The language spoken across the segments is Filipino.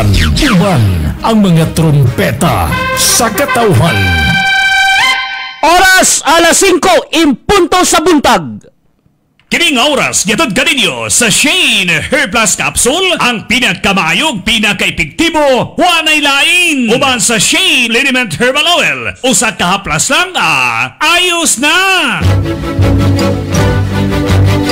Iban ang mga trumpeta sa katauhan. Oras alas 5 impunto sa buntag. Kining oras yatod kaninyo sa Shane Hair Plus Capsule, ang pinakamayog, pinaka-epektibo, wanay lain. Uban sa Shane Liniment Herbal Oil, usa ka haplas lang, ayos na!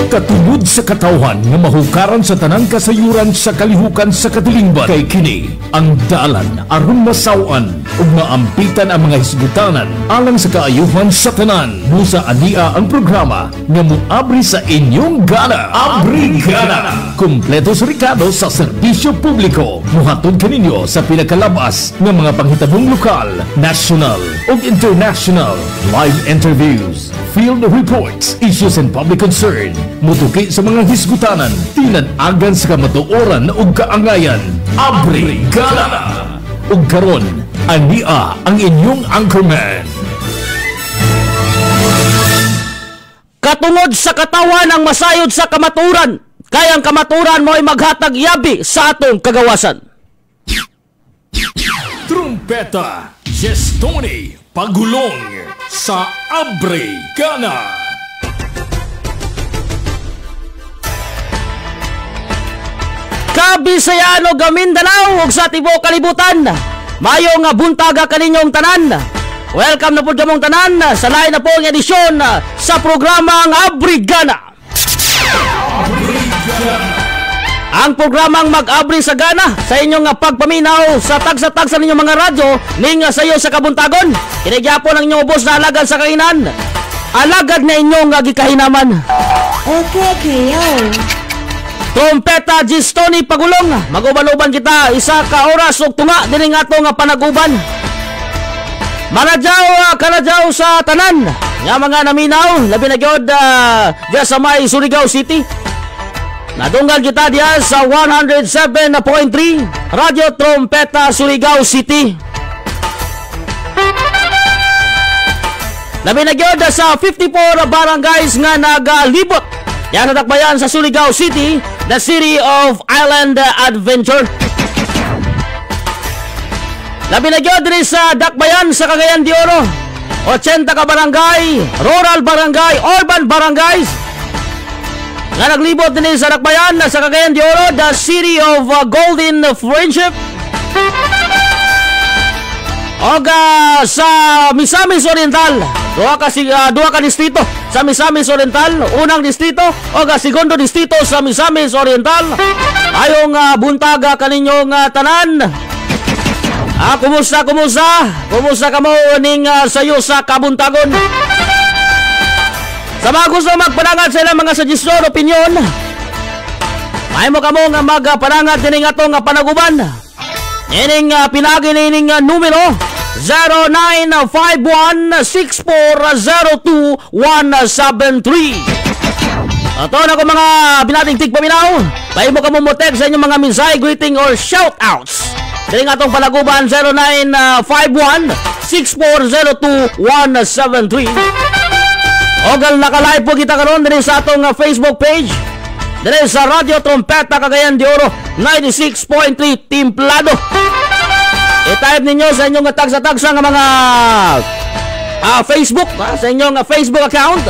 Katungod sa katauhan nga mahukaran sa tanang kasayuran sa kalihukan sa katilingban, kay kini ang dalan aron masawan ug maampitan ang mga hisgutanan alang sa kaayuhan sa tanan. Busa ania ang programa nga moabri sa inyong gana. Abri Gana, kumpletos rekado sa serbisyo publiko, muhatod kaninyo sa pinakalabas ng mga panghitabong lokal, national ug international, live interviews, field reports, issues and public concern, mutuki sa mga hisgutanan, tinad-agan sa kamatuoran ug kaangayan. Abri Gana. Ug karon, ania ang inyong anchorman. Katungod sa katawan ang masayod sa kamaturan, kaya ang kamaturan mo ay maghatag yabi sa atong kagawasan. Trumpeta Gestoni Pagulong sa Abri Gana. Kabisayano Mindanao ug sa tibuok kalibutan, mayo nga buntaga kaninyong tanan. Welcome na po gamong tanan sa lain na po ang edisyon sa programang Abri Gana. Ang programang mag-abri sa gana sa inyong pagpaminaw sa tagsa-tagsa ninyong mga radyo ning sayo sa kabuntagon. Kinigyapon ang inyong ubos na alagad sa kainan, alagad na inyong gikahinaman. Okay. Trumpeta Gestoni Pagulong, maguban-uban kita isa ka oras ug tunga dining atong panaguban. Kanadyaw sa tanan nga mga naminaw, labi na gyud diya sa may Surigao City. Nadunggan kita diya sa 107.3 Radio Trumpeta Surigao City. Labi na gyud sa 54 barangays nga nagalibot yan natakbayan sa Surigao City, the city of island adventure. Labi na gyud diri sa dakbayan sa Cagayan de Oro, 80 ka barangay, rural barangay, urban barangays nga naglibot din sa dakbayan sa Cagayan de Oro, the city of golden friendship. Oga sa Misamis Oriental, duha ka distrito sa Misamis Oriental, unang distrito oga segundo distrito sa Misamis Oriental. Ayong buntaga kaninyong tanan. Kumusta kamo ning sayo sa kabuntagon? Sa mga gusto magpanangat sa ilang mga suggestion, opinion, may mo kamo nga magpanangat dining atong panaguban. Ining pinagi nining numero 0951-6402173. Ato na ko mga binating tigpaminaw, may mo kamo motek sa inyong mga mensahe, greeting or shoutouts. Dili nga itong panaguban 0951-6402173. Ogal nakalive po kita karon din sa atong Facebook page, din sa Radio Trumpeta Cagayan de Oro 96.3 Timplado. I-type ninyo sa inyong tagsa-tagsa ng mga Facebook, sa inyong Facebook account,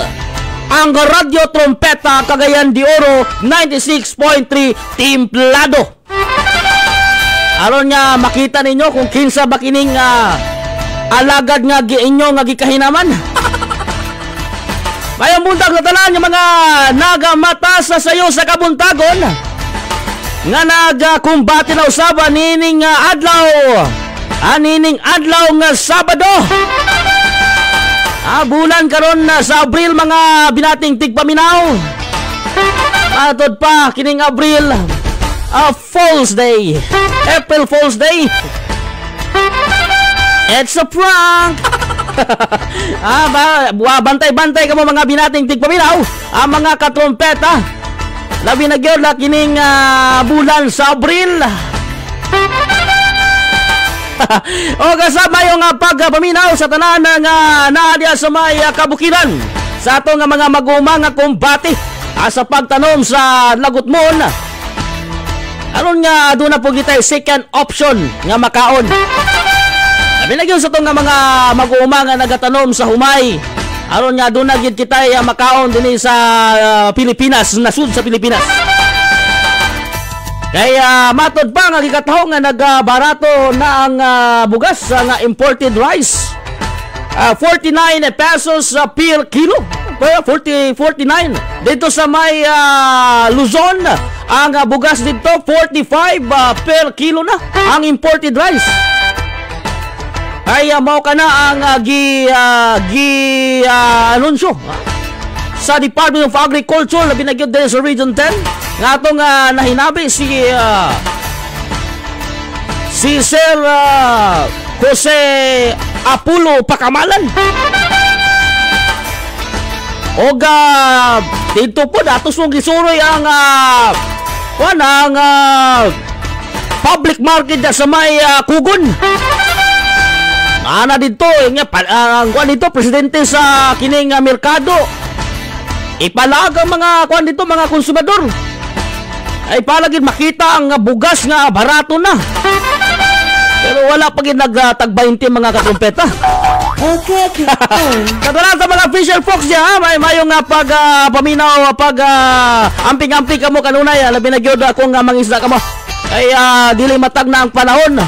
ang Radio Trumpeta Cagayan de Oro 96.3 Timplado. Aron nga makita ninyo kung kinsa ba kining alagad nga inyo nga gikahinaman. Mayang buntag na tanan yung mga nagamata sa sayo sa kabuntagon nga nagakumbati na usaban nining adlaw nga Sabado. Bulan karon sa Abril mga binating tigpaminaw. Matod pa kining Abril, Fool's Day, April Fool's Day. It's a prank. Bantay-bantay ka mo mga binating tigpaminaw, ang mga katrumpeta. Labi na gyud la kining bulan sa Abril. O kasama yung pagpaminaw sa tanan nga naadya sa may kabukiran sa ato nga mga magumang nga kumbati sa pagtanom sa lagutmon. Aron nga doon na po kita second option nga makaon. Labi na gyud sa tong nga mga mag-uuma nga nagatanom sa humay. Aron nga doon na gyud kita makaon dinhi sa Pilipinas, nasud sa Pilipinas. Kaya matod pa nga gikataho nga nagbarato na ang bugas nga imported rice. 49 pesos per kilo. 49 dito sa may Luzon. Ang bugas dito 45 per kilo na ang imported rice. Kaya mao ka na ang anunsyo sa Department of Agriculture labi na gyud sa Region 10 nga atong nahinabi si Sir Jose Apulo Pakamalan. Oga dito po datos mong gisuroy ang public market sa may Kugon. Ana dito nga ang dito presidente sa kining merkado. Ipalag ang mga dito mga konsumador. Ay palagid makita ang bugas nga barato na. Pero wala pa gid nagtag 20 mga katrumpeta. Okay. Kadala sa mga official folks niya, mayong paminaw amping-amping kamo kanunay, labi na gyud akong mangisda kamo. Ay dili matag na ang panahon.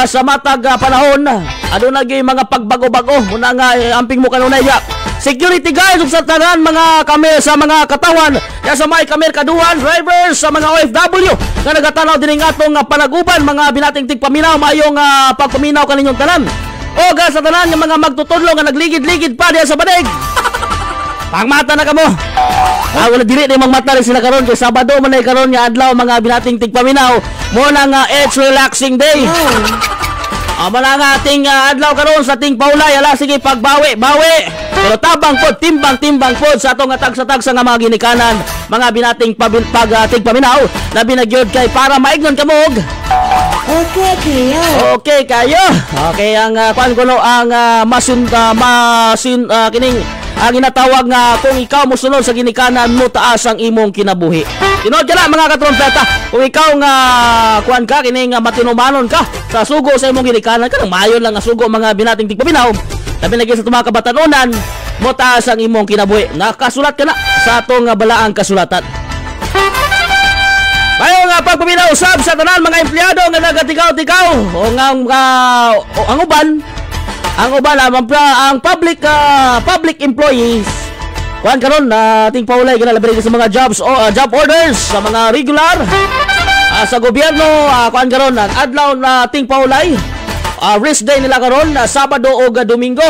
Sa matag panahon, aduna gyud mga pagbago-bago muna nga amping mo kanunay ya. Security guards ug sa tanan mga kami sa mga katawan, ya sa may kamerkaduhan, drivers sa mga OFW nga nagatanaw dinhi atong panaguban mga binating tigpaminaw mayong pagpaminaw kaninyong tanan. O sa tanan ng mga magtutudlo nga nagligid-ligid pa diya sa banig. Pangmata na kamo. Wala dili na mangmata rin sila karon kay Sabado man ay karon nga adlaw mga binating tigpaminaw. Mo na nga it's relaxing day. Mala nga ating adlaw karon sa ating paulay. Ala sige pagbawi. Pero tabang pod, timbang pod sa atong tag-sa nga mga ginikanan, mga binating tigpaminaw na binagyod kay para maignon kamog. Okay kayo. Okay ang kuno ang kining ang ginatawag nga kung ikaw mosunod sa ginikanan mo taas ang imong kinabuhi. Tinod ka na mga katrumpeta, kung ikaw nga ka kining matinumanon ka sa sugo sa imong ginikanan kanang mayon lang nga sugo mga binating tigpaminaw. Labi na sa mga kabatanunan mo taas ang imong kinabuhi. Nakasulat ka na sa atong balaang kasulatan. Bayo nga pagpaminaw usab sa tanan mga empleyado nga nagatikaw-tikaw o ang uban ang public employees karon ating paulay ginalabi sa mga job orders sa mga regular sa gobyerno karon ang adlaw na ating paulay rest day nila karon Sabado o Domingo.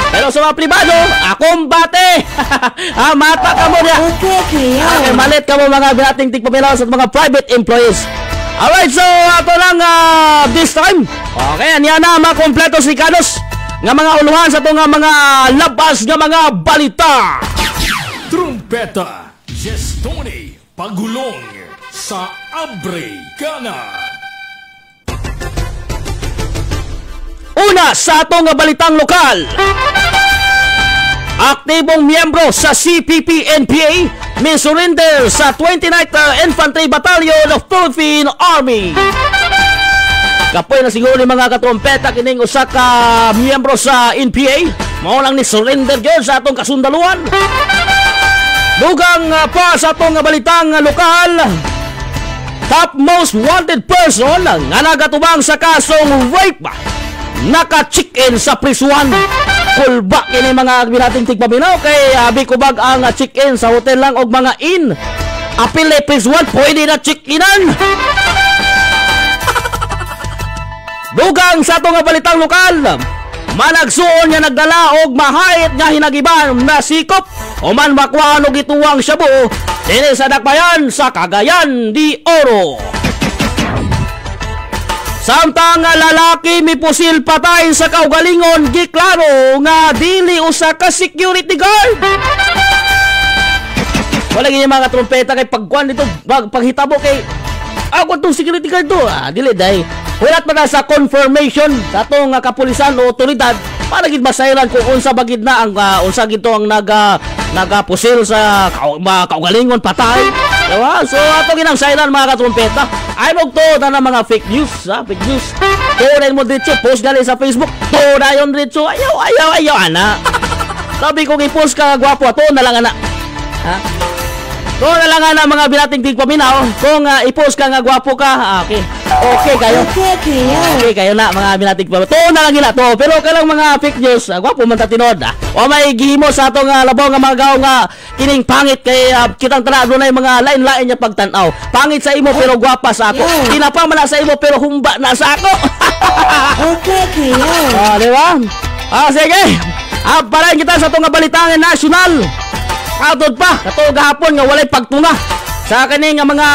Pero sa mga pribado, kumbate! Mata ka mo niya! Okay. Malit ka mo mga binating tigpaminaw sa mga private employees. Alright, so ato lang this time. Okay, niya na makompleto si Kanos nga mga uluhan sa ito nga mga labas nga mga balita. Trumpeta, Gestone, Pagulong sa Abre Gana. Una sa atong balitang lokal. Aktibong miyembro sa CPP-NPA may surrender sa 29th Infantry Battalion of Philippine Army. Kapoy na siguro ni mga katrumpeta kining usa ka miyembro sa NPA mao lang ni surrender gyud sa atong kasundaluhan. Dugang pa sa atong balitang lokal. Top most wanted person nga nagatubang sa kasong rape naka-check-in sa prisuan. Kulba kini mga binating tigpaminaw kay bikubag ang check-in sa hotel lang og mga inn. Apil prisuan pwede na check-inan. Dugang sa itong balitang lokal, managsuon nga nagdala og mahayit nga hinagiban na sikop o man makuhaan og ituwang shabu dinhi sa dakbayan sa Cagayan de Oro. Samtang lalaki mi pusil patay sa kaugalingon giklaro nga dili usa ka security guard. Wala gini mga trumpeta kay pagkuan dito paghitabo kay ako tong security guard to. Dili day. Hulat pa na sa confirmation sa atong kapulisan o otoridad para gid masayran kung unsa bagid na ang unsa gito ang nagapusil sa kaugalingon patay. Diba? So ato ginang silent mga katrumpeta. Ay mo to na mga fake news, ha? Fake news. Tunan mo dito, post gali sa Facebook. Tunan dito, ayaw ana. Sabi ko i-post ka gwapo, to na lang ana. Ha? To na lang ana mga binating tigpaminaw. Kung i-post ka nga gwapo ka, okay. Okay kayo. Okay kayo na mga binating tigpaminaw. To na lang gila to. Pero kailang mga fake news, gwapo man ta tinod. O may gihimo sa atong labaw nga mga gaw nga kining pangit kay kitang tanado na yung mga lain-lain niya pagtanaw. Pangit sa imo pero gwapa sa ako. Tinapa man na sa imo pero humba na sa ako. Okay kayo. Di ba? Sige. Parayin kita sa itong balitangan nasyonal. Katod pa, katod gahapon nga walay pagtuna sa kaning mga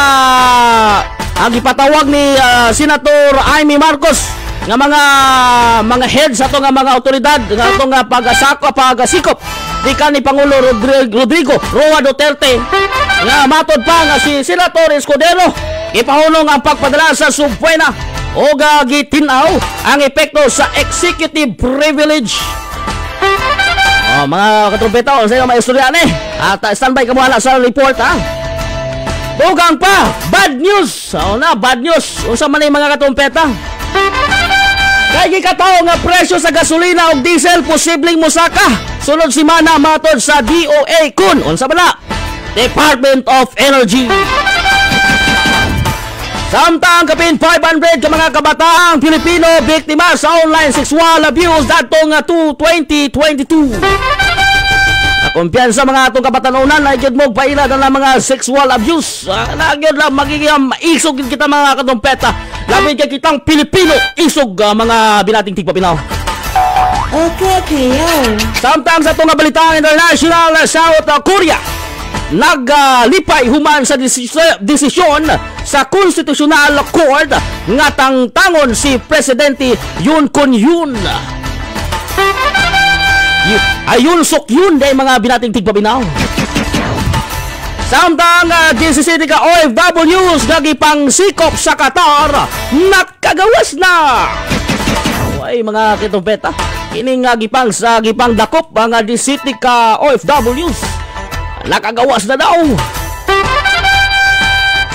gipatawag ni Senator Amy Marcos nga mga head sa itong mga otoridad nga itong pagsikop di ka ni Pangulo Rodrigo Roa Duterte nga matod pa nga si Senator Escudero ipahunong ang pagpadala sa subpoena o gitinaw ang epekto sa executive privilege. Mga katrumpeta, sa iyo mga istoryan at standby ka muna sa report ha. Bugang pa, bad news. Bad news. Unsa man yung mga katrumpeta? Kaya gikataw nga presyo sa gasolina o diesel posibleng musaka. Sunod si Mana matod sa DOA kun. Unsa man na? Department of Energy. Samtang kapin 500 ka mga kabataang Pilipino biktima sa online sexual abuse datong 2022. Kumpiyansa mga atong kabatanunan na gyud mo paila na mga sexual abuse. Nagyod lang magiging isog kita mga katumpeta. Labi kay kitang Pilipino isog mga binating tigpapinaw. Okay kayo. Samtang sa itong balitang international South Korea naglipay human sa desisyon sa Constitutional Court nga tangtangon si Presidente Yoon Kun-yoon. Ayun sok yun day mga binating tigpabinaw. Samtang 17 ka OFWs gagipang sikop sa Qatar nakagawas na. Ay mga kitumpeta, kining gipang dakop ang 17 ka OFWs nakagawas na daw.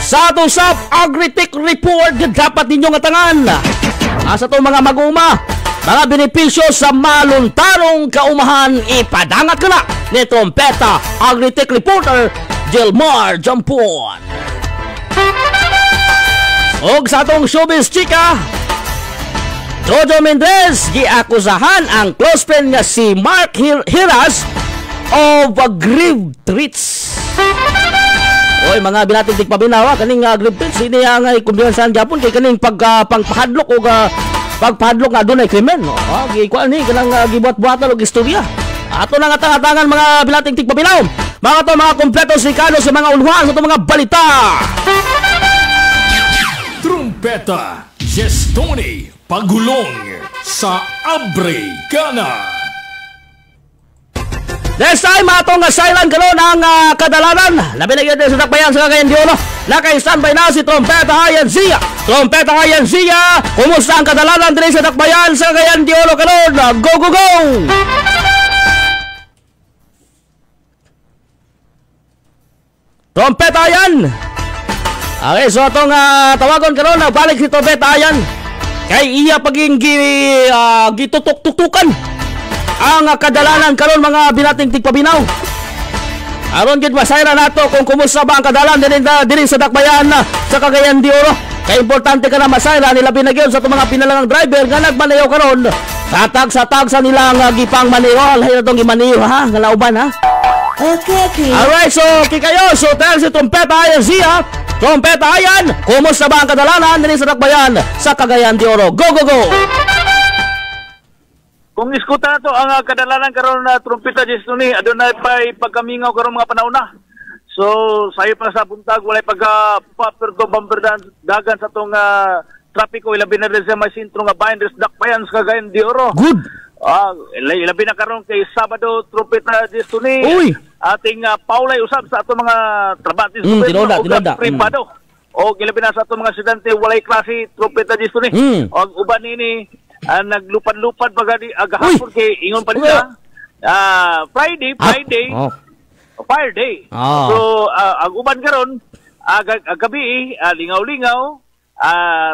Sa atong sub Agritech report dapat ninyo nga tangan sa itong mga maguma mga benepisyo sa maluntarong kaumahan ipadangat ka na ni Trompeta Agritech reporter Jelmar Jampon. Og sa atong showbiz chika, Jojo Mendez giakusahan ang close friend nga si Mark Hiras of grave threats. Oy mga binating tigpabinawa kaning grave threats ini nga kumbiyansan gyapon kay kaning pagpahadlok o pagpahadlok nga dunay krimen. Gikuan ni kanang gibuat-buatan og istorya. Ato na nga tangatangan mga binating tigpabinaw. Mga kompleto sikano sa mga unhuan sa mga balita. Trumpeta Gestoni Pagulong sa Abre Gana. This time, atong silent karon ang kadalanan. Labi na yun sa dakbayan sa Cagayan de Oro. Naka-standby na si Trompeta Hayan Zia. Trompeta Hayan Zia, kumusta ang kadalanan din sa dakbayan sa Cagayan de Oro karon? Go, go, go! Trompeta Hayan! Okay, so atong tawagon karon balik si Trompeta Hayan. Kay iya paging gitutuk-tutukan ang kadalanan karon mga binating tigpabinaw. Aron gid masayra nato kung kumusta ba ang kadalanan din sa dakbayan sa Cagayan de Oro. Kay importante ka na masayra nila binagyon sa mga pinalangang driver nga nagmanayaw karon. Sa tag sa nila nga gipang maniyo, lahi na tong gimaniyo ha, nga lauban ha. Okay. Alright, so kayo, so tell si Trompeta Hayan Zia. Trompeta Hayan, kumusta ba ang kadalanan din sa dakbayan sa Cagayan de Oro? Go, go, go! Kung iskuta na to, ang kadalanan karon na Trumpeta Gestoni, adunay pa'y pagkamingaw karon mga panahon na. So, sayo pa sa buntag, walay pagka-paperdo bamberdan dagan sa itong trapiko, ilabi na rin sa may sintro nga binders, dakbayan sa Cagayan de Oro. Good! Ilabi na karon kay Sabado, Trumpeta Gestoni. Uy! Ating paulay usab sa itong mga trabatis. Tinoda. Privado. O ilabi na sa itong mga estudyante, walay klase, Trumpeta Gestoni. O uban nini, naglupad-lupad bagadi agahapon kay ingon pa nila Friday Fire Day. So ang uban karon gabi, lingaw-lingaw,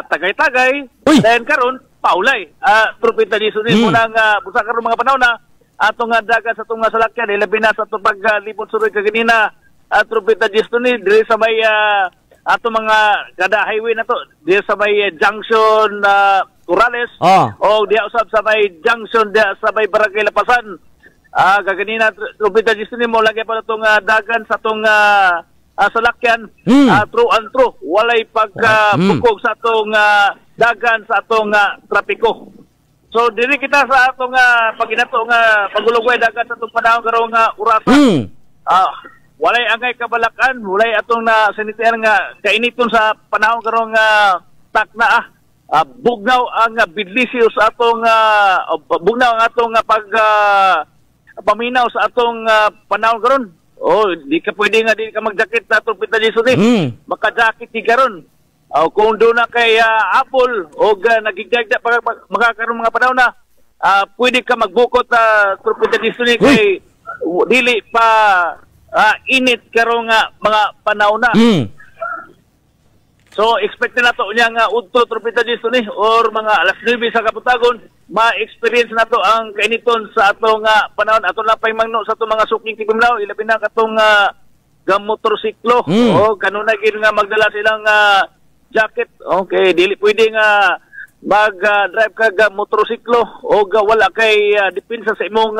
tagay-tagay, Uy! then karon paulay. Trumpeta di sunin mo nang busa karon mga panahon na atong dagat sa itong salakyan, ilabi na sa itong paglipot suroy kaganina. Trumpeta di sunin, diri sa may ato mga kada highway na to, diri sa may junction Corrales, o diya usab sa may junction diya sa may Barangay Lapasan. Kaganina trumpeta di sunin mo lagi pa itong dagan sa itong salakyan, true and true. Walay pagpukog sa atong dagan sa atong trapiko. So diri kita sa atong paginato nga pagulugway dagan sa atong panahon karong orasa. Walay angay kabalakan, walay atong na sanitaire nga kainiton sa panahon karong takna bugnaw ang bidlisyo sa atong bugnaw ang atong paminaw sa atong panahon karon. Di ka pwede nga di ka mag-jacket na trumpeta di sunin. Maka-jacket di karon. Kung doon na kay Apple o nagigagda makakaroon mga panahon na pwede ka magbukot trumpeta di sunin kay dili pa init karong mga panahon na. So expect na to niya nga udto trumpeta di sunin or mga alas 9 sa kaputagon ma-experience na to ang kainiton sa atong panahon. Ato na pay mangno sa atong mga suking tigumlaw, ilabi na katong motorsiklo. O kanuna gid nga magdala silang jacket. Okay, dili pwede nga mag-drive ka motorsiklo o wala kay depensa sa imong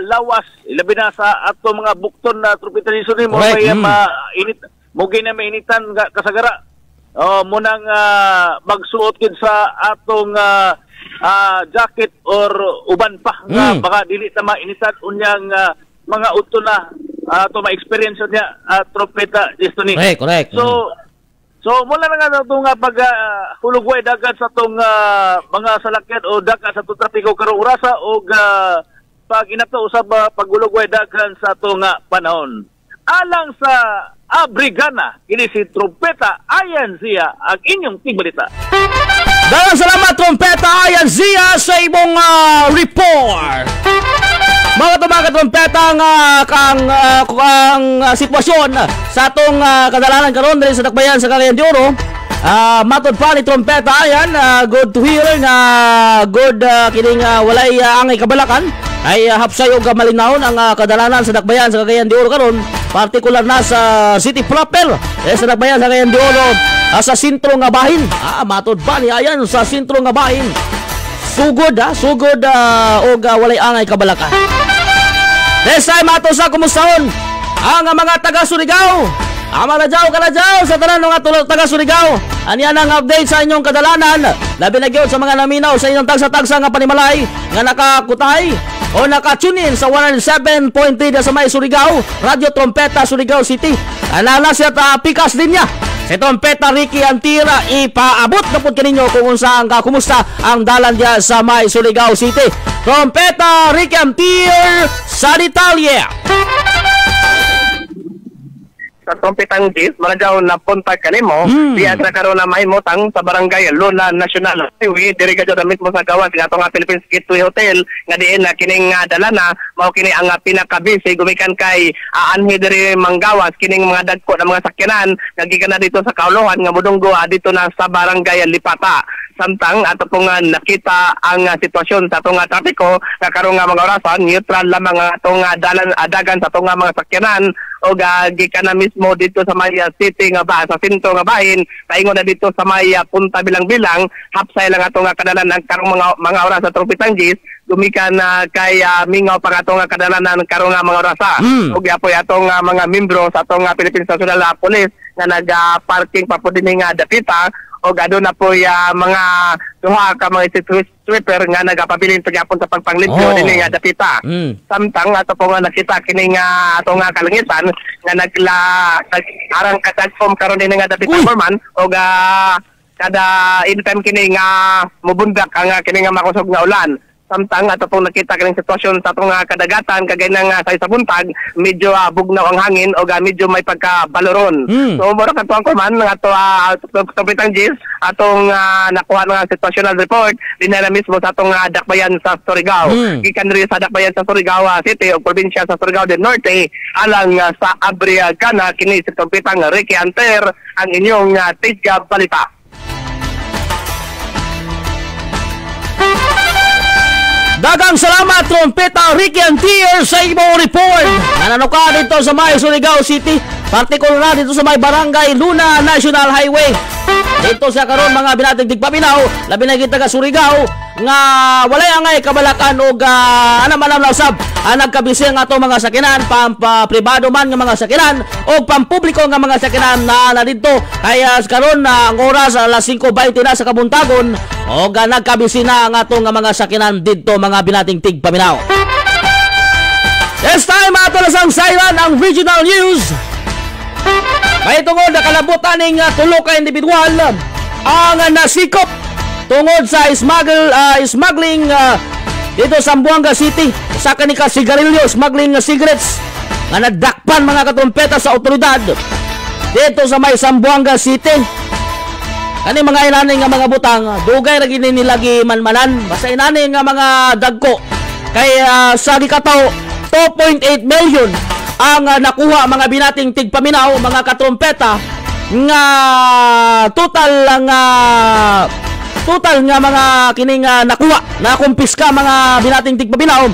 lawas. Ilabi na sa atong mga bukton na trumpeta di sunin mo kay mainit mo gina mainitan kasagara. Munang magsuot gid sa atong jacket or uban pa nga baka dili ta mainitan unyang mga udto na to ma-experience niya trumpeta di sunin. Correct. So mula na nga itong hulugway dagat sa itong mga salakyan o dagat sa itong trapiko karong orasa o pag inato usab paghulugway dagat sa itong panahon. Alang sa Abrigana, ini si Trumpeta Ayan Zia ang inyong tingbalita. Dalang salamat Trumpeta Ayan Zia sa imong report. Mga trumpeta ang sitwasyon sa atong kadalanan karon diri sa Dakbayan sa Cagayan de Oro. Matod pa ni Trumpeta Ayan, good to hear nga good kining walay angay kabalakan ay hapsay og malinawon ang kadalanan sa Dakbayan sa Cagayan de Oro karon, partikular na sa city proper sa Dakbayan sa Cagayan de Oro, sa sentro nga bahin. Matod pa ni Ayan sa sentro nga bahin. Sugod og walay angay kabalakan. This time ato sa kumustahon ang mga taga Surigao. Kaladaw sa tanan nga taga Surigao. Aniya ang update sa inyong kadalanan. Labi na gyud sa mga naminaw sa inyong tagsa-tagsa nga panimalay nga nakakutay o nakatunin sa 107.3 sa may Surigao, Radio Trumpeta Surigao City. Anala siya pikas din niya. Si Trumpeta Ricky Antira ipaabot na po kaninyo kung saan kumusta ang dalan diya sa may Surigao City. Trumpeta Ricky Antir sa detalye. Sa Trumpetang Gis, maradaw na punta kanimo, diya sa karon na mahimutang sa barangay Luna National Highway, diri ka dyan mismo sa gawas, nga itong Philippines Gateway Hotel, nga diin na kining dalana, mao kini ang pinakabisi, gumikan kay Anhi diri Manggawas, kining mga dagko na mga sakyanan, nagikan na dito sa Kauluhan, nga mudunggo dito na sa barangay Lipata. Samtang ato pong nakita ang sitwasyon sa itong trapiko, nga karong mga orasan, neutral lamang ang itong dagan sa itong mga sakyanan, o gikan na mismo dito sa may city nga ba, sa sentro nga bahin, paingon na dito sa may punta bilang-bilang, hapsay lang atong kadalan ang karong mga oras sa Trumpetang Gis, gumikan kay mingaw pa atong kadalanan karong mga orasa. O giapoy atong mga membro sa atong Philippine National Police nga nag-parking pa po din nga dapita, o gado na po mga duha ka mga sweeper nga nagapabilin pagyapon sa pagpanglibyo din nga dapita. Samtang ato po nga nakita kini nga ato nga kalangitan nga arang katagpom karon din nga dapita forman o kada anytime kini nga mubundak ang kini nga makusog nga ulan. samtang ato pong nakita kaning sitwasyon sa atong kadagatan kagay nang sa isa buntag medyo bugnaw ang hangin o medyo may pagkabaloron. So mura katuang kuman nga ato Trumpetang Gis atong nakuha nga situational report dinala mismo sa atong dakbayan sa Surigao. Gikan rin sa dakbayan sa Surigao City o probinsya sa Surigao del Norte alang sa Abriagana kini si Trumpetang Ricky Anter ang inyong tiga balita. Dagang salamat Trumpeta Ricky Antier sa imong report. Nanano ka dito sa may Surigao City, partikular na dito sa may Barangay Luna National Highway. Dito sa karon mga binating tigpaminaw, labi na kita ka Surigao nga walay angay kabalakan og anam-anam na usab nagkabisi nga ato mga sakinan pribado man nga mga sakinan o pampubliko nga mga sakinan na dito. Kaya karon ang oras alas 5:20 na sa kabuntagon o nagkabisi na ang ato nga mga sakinan dito mga binating tigpaminaw. This time ato lasang siren ang regional news. May tungod na kalabutan ng tulo ka individual ang nasikop tungod sa smuggling dito sa Zamboanga City. Sa kanika sigarilyo, smuggling cigarettes nga nadakpan mga katumpeta sa otoridad dito sa may Zamboanga City. Kani mga inani nga mga butang dugay ra gini nilagi manmanan basta inani nga mga dagko kay sa gikataw 2.8 million ang nakuha mga binating tigpaminaw mga katrumpeta nga total nga mga kining nakuha na kumpiska mga binating tigpaminaw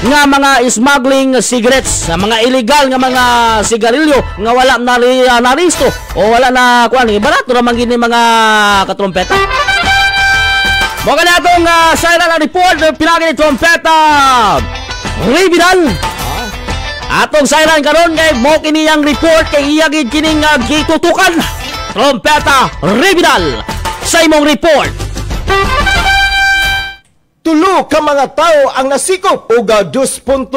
nga mga smuggling cigarettes mga illegal nga mga sigarilyo nga wala na naristo o wala na kuan barato ra man gini mga katrumpeta. Mo kana atong siren report pinagi ni Trumpeta Ray Vidal. Atong siren karon kay mo kini ang report kay iya gid kining gitutukan Trumpeta Ray Vidal sa imong report. Tulo ka mga tao ang nasikop og 2.8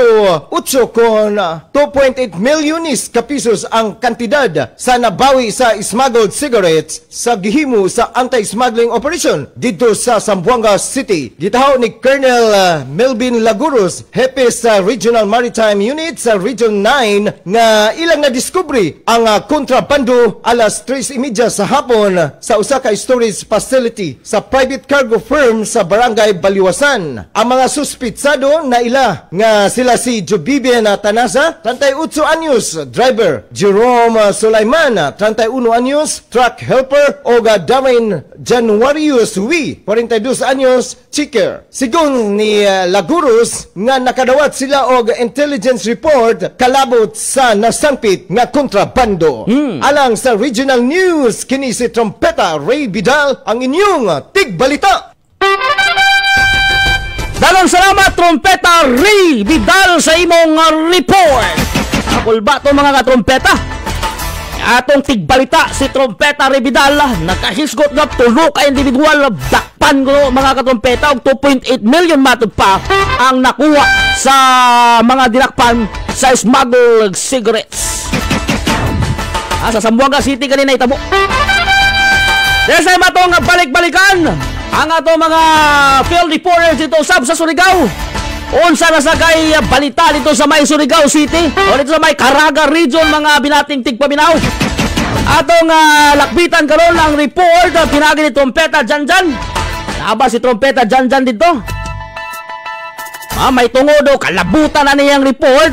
kon 2.8 milyones ka pesos ang kantidad sa nabawi sa smuggled cigarettes sa gihimo sa anti-smuggling operation dito sa Zamboanga City. Gitahaw ni Colonel Melvin Laguros, hepe sa Regional Maritime Unit sa Region 9 nga ilang nadiskubre ang kontrabando alas 3:30 sa hapon sa usa ka storage facility sa private cargo firm sa Barangay Baliwas. Ang mga suspitsado na ila nga sila si Jobibian Tanasa, 38 anyos, driver, Jerome Sulaiman, 31 anyos, truck helper, o Darren Januarius Wi, 42 anyos, checker. Sigon ni Laguros nga nakadawat sila og intelligence report kalabot sa nasangpit nga kontrabando. Alang sa regional news, kini si Trumpeta Ray Vidal ang inyong tigbalita. Dagang salamat Trumpeta Ray Vidal sa imong report. Akulba to mga katrumpeta. Atong tigbalita si Trumpeta Ray Vidal nakahisgot na tulo ka individual dakpan ko mga katrumpeta og 2.8 million matud pa ang nakuha sa mga dinakpan sa smuggled cigarettes. Sa Zamboanga City kanina itabo. Desa matong balik-balikan ang ato mga field reporters dito sa Surigao. Unsa na sa kay balita dito sa may Surigao City o dito sa may Caraga Region mga binating tigpaminaw. Atong lakbitan karon ang report pinagi ni Trumpeta Janjan. Naaba si Trumpeta Janjan dito. May tungodo kalabutan na niyang report.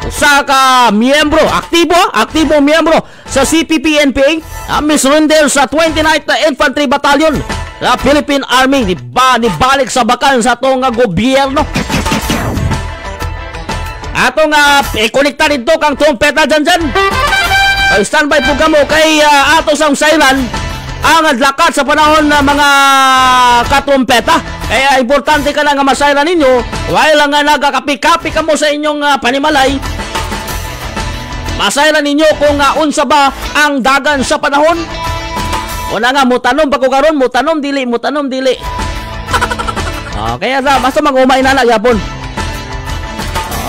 Usa ka miyembro, aktibo miyembro sa CPP-NPA, misrender sa 29th Infantry Battalion sa Philippine Army nibalik sa bakan sa atong gobyerno. Atong i-connecta dito kang Trumpeta Janjan. Standby po kamo kay ato sang siren ang lakat sa panahon ng mga katrumpeta. Kaya importante ka na nga masayran ninyo while nga nagakapi-kapi ka mo sa inyong panimalay. Masayran ninyo kung unsa ba ang dagan sa panahon. Una nga, mutanom pa ko karon, mutanom dili. Kaya basta mag-umay na nagyapon.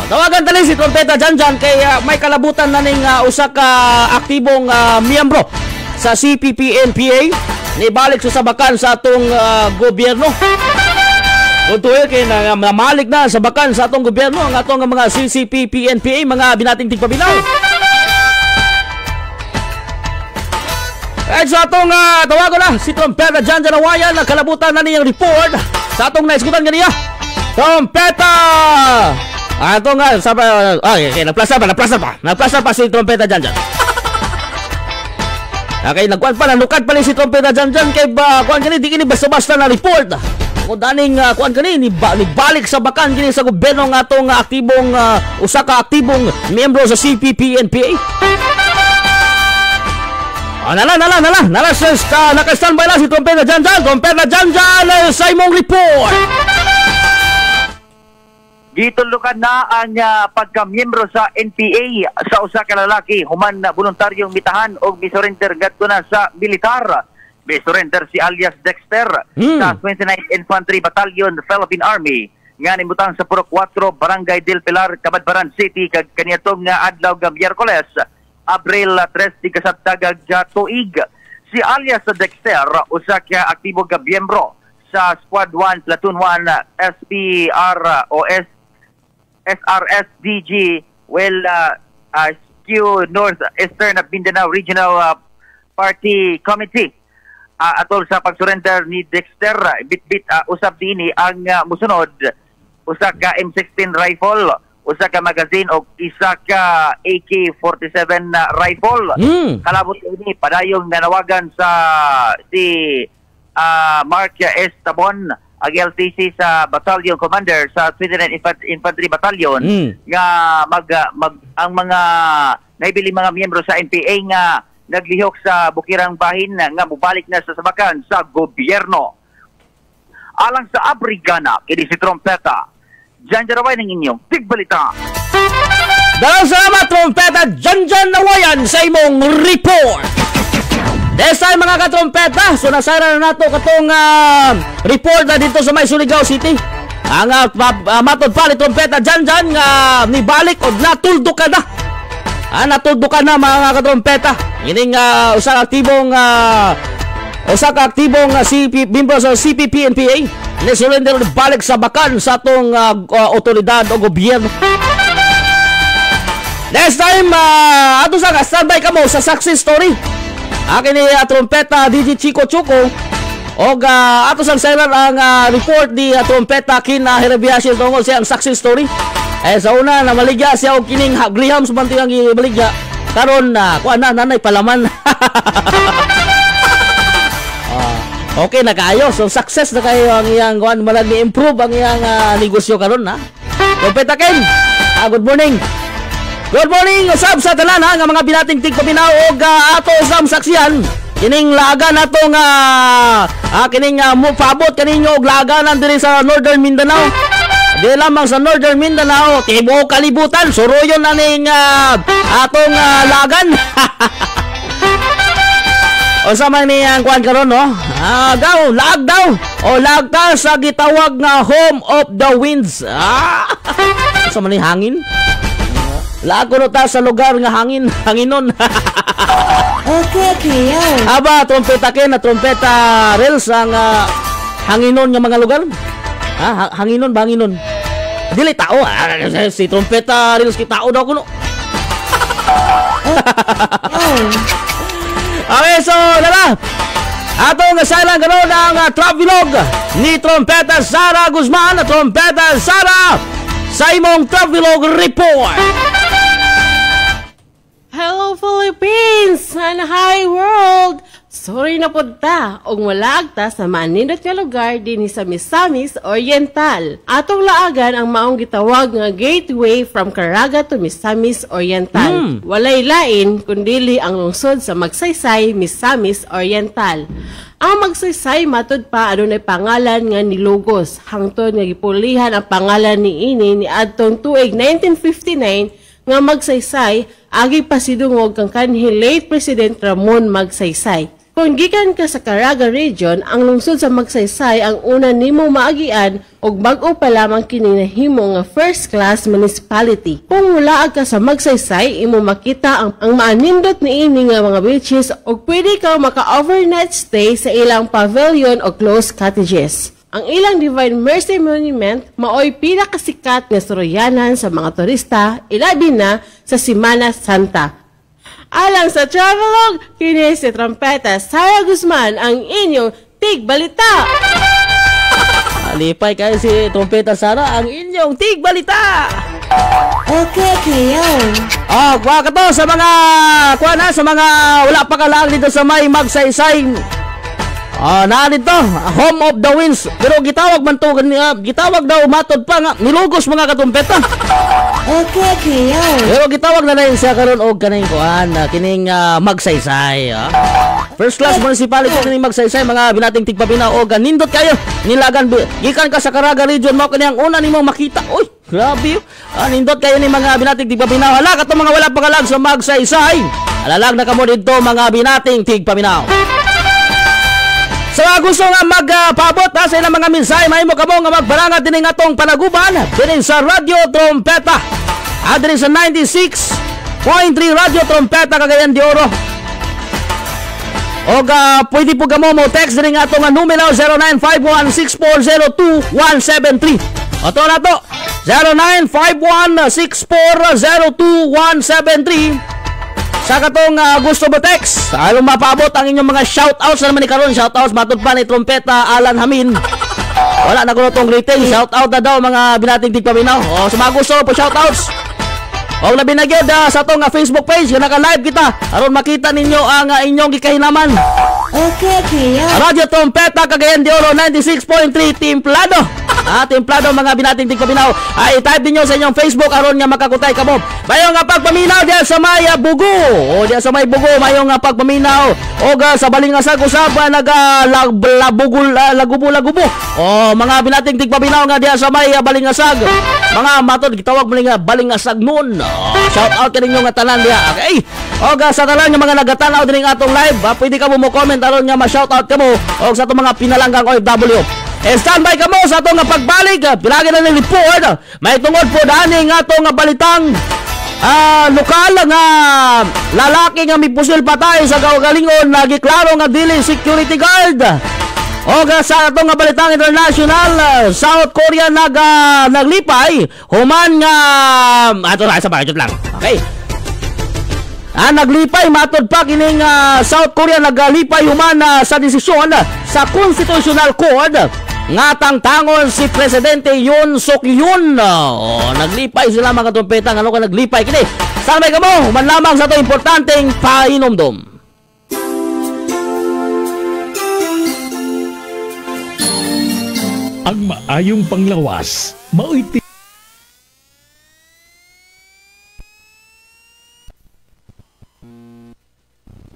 Tawagan tali si Trumpeta Janjan kay may kalabutan na ning usa ka aktibong miyembro sa CPP-NPA ni balik sa sabakan sa atong gobyerno. Tutuyo kay namalik na sa bakan sa atong gobyerno ang atong mga CCP, PNPA, mga binating tigpabilaw. At sa atong tawago na si Trompeta Jan Janawayan na kalabutan na niyang report sa atong naisgutan ganiya. Trompeta! Atong naplasar pa si Trompeta Jan Jan. Okay, nagkuhan pa, nanukat pa rin si Trompeta Jan Jan kay kuhan gani, di kini basta-basta na report. Kung daning kuan kani ni balik sa bakan kini sa gobyerno nga atong aktibong usa ka aktibong miyembro sa CPP-NPA. Naka-standby na si Trompeta Jan Jan. Trompeta Jan Jan sa imong report. Gitulukan na ang pagka-miyembro sa NPA sa usa ka lalaki human voluntaryong mitahan og misurrender ngadto na sa militar. Misurrender si alias Dexter sa 29th Infantry Battalion Philippine Army nga nimutang sa Purok 4 Barangay del Pilar, Cabadbaran City kag kaniadtong nga adlaw nga Miyerkules, Abril 3 di kasabtagag tuig. Si alias Dexter usa ka aktibo nga miyembro sa Squad 1 Platoon 1 SPR o SRSDG Q North Eastern Mindanao Regional Party Committee. Atol sa pagsurrender ni Dexter, bit-bit usab dinhi ang musunod, usa ka M16 rifle, usa ka magazine o isa ka AK-47 rifle. Kalabot ini padayong nanawagan sa si Mark S. Tabon, ang LTC sa Battalion Commander sa 29th Infantry Battalion nga ang mga naibili mga miyembro sa NPA nga naglihok sa bukirang bahin nga mubalik na sa sabakan sa gobyerno. Alang sa Abrigana, kini si Trompeta Jan Janawayan ng inyong tigbalita. Dalang salamat Trompeta Jan Janawayan sa imong report. Desay mga katrompeta, so nasara na nato katong report na dito sa May Surigao City. Ang matod pa ni Trompeta Jan Jan nga nibalik o natuldo ka na. Natuldo ka na mga katrompeta. Ining usa ka aktibong membro sa CPP-NPA ni surrender balik sa bakan sa atong otoridad o gobyerno. Next time ato sa standby ka mo sa success story. Akin ni Trompeta DJ Chico Chuco o ato sang seller ang report ni Trompeta Kin Herabiashi tungkol siya ang success story. Sa una na maligya siya og kining Graham sumanti ang ibaligya karon kuan na nanay palaman. Okay na kayo, so success na kayo ang iyang kuan, malag ni improve ang iyang negosyo karon na. Trompeta Kin, good morning. Good morning, usab sa tanan nga mga binating tigpabinaw og ato usab saksiyan kining lagan nato nga kining mupabot kaninyo og laganan diri sa Northern Mindanao. Di lamang sa Northern Mindanao, tibuok kalibutan, suruyon na ning atong lagan. O sa man ni ang kuan karon no? Lag daw. O lagta sa gitawag nga Home of the Winds. Sa man ni hangin? Lag ko ta sa lugar nga hanginon. Okay, yaw. Aba, Trompeta Kin na Trompeta Reels ang hanginon nga mga lugar. Hanginon, banginon. Dili tao, si Trompeta Reels ki tao daw kuno. Okay, so lala. Atong salang karon ang travelog ni Trompeta Sara Guzman, Trompeta Sara sa imong travelog report. Hello Philippines and hi world. Sorry na pod ta og walagta sa manindot nga lugar dinhi sa Misamis Oriental. Atong laagan ang maong gitawag nga gateway from Caraga to Misamis Oriental. Walay lain kundili ang lungsod sa Magsaysay, Misamis Oriental. Ang Magsaysay matud pa adunay pangalan nga nilugos. Hangtod nga gipulihan ang pangalan niini ni adtong tuig 1959 nga Magsaysay agi pasidungog kang kanhi late President Ramon Magsaysay. Kung gikan ka sa Caraga Region, ang lungsod sa Magsaysay ang una nimo maagian og bag-o pa lamang kini nahimo nga first class municipality. Kung mulaag ka sa Magsaysay, imo makita ang maanindot niini nga mga beaches og pwede ka maka-overnight stay sa ilang pavilion o closed cottages. Ang ilang Divine Mercy Monument maoy pinakasikat nga suroyanan sa mga turista, ilabi na sa Semana Santa. Alang sa Travelog, kini si Trompeta Sara Guzman ang inyong tigbalita. Alipay kayo si Trompeta Sara ang inyong tigbalita. Okay, kayo. Oh, kuha ka to sa mga sa mga wala pa kalang dito sa may Magsaysay. Na dito, Home of the Winds. Pero gitawag man to, gitawag daw matod pa nga, nilugos mga katumpeta. Okay, kayo. Pero gitawag na rin siya karon og kaning kuan, kining Magsaysay. First class municipality kining Magsaysay, mga binating tigpabinaw og nindot kayo. Nilagan gikan ka sa Caraga region mo kani ang una nimong makita. Uy, grabe. Nindot kayo ni mga binating tigpabinaw. Hala kato mga wala pagalag sa Magsaysay. Alalag na kamo dito mga binating tigpabinaw. So gusto nga magpaabot sa ilang mga mensahe, mahimo kamo nga magbarangat din atong panaguban din sa Radio Trompeta. Din sa 96.3 Radio Trompeta Cagayan de Oro. O pwede po kamo mo text din atong numero 0951-6402173. Oto na to 0951-6402173. Sa katong gusto mo text, along mapabot ang inyong mga shoutouts na naman ni karon. Shoutouts matod pa ni Trompeta Alan Hamin. Wala na ko itong greeting. Shoutout na daw mga binating tigpaminaw. O sa mga gusto po shoutouts, o labi na gyud sa atong Facebook page nga naka-live kita aron makita ninyo ang inyong gikahinaman. Okay, kayo. Radio Trompeta Cagayan de Oro 96.3 Templado. Templado mga binating tigpabinaw. I-type ninyo sa inyong Facebook aron nga makakutay kamo. Mayong nga pagpaminaw diya sa may Bugo. O diya sa may Bugo mayong nga pagpaminaw. O sa balingasag usab lagubo. O mga binating tigpabinaw nga diya sa may balingasag. Mga matod gitawag mo nga balingasag noon. Shout out kaninyo nga tanan diya. Okay. O sa tanan nga mga nagatanaw din atong live, pwede ka mo comment aron nga ma-shout out kamo o sa atong mga pinalanggang OFW. Standby ka mo sa atong nga pagbalik. Pilagi na ng report. May tungod po dani nga atong balitang lokal nga lalaki nga may pusil patay sa Kaugalingon nagiklaro nga dili security guard. O sa atong nga balitang international, South Korea naglipay human nga ato na sa budget lang. Okay. Naglipay matod pa kining South Korea naglipay human sa desisyon sa Constitutional Court nga tangtangon si Presidente Yoon Suk Yeol. Naglipay sila mga trompeta. Ano ka naglipay kini? Salmay ka mo, man lamang sa to importanteng painomdom. Ang maayong panglawas, mao'y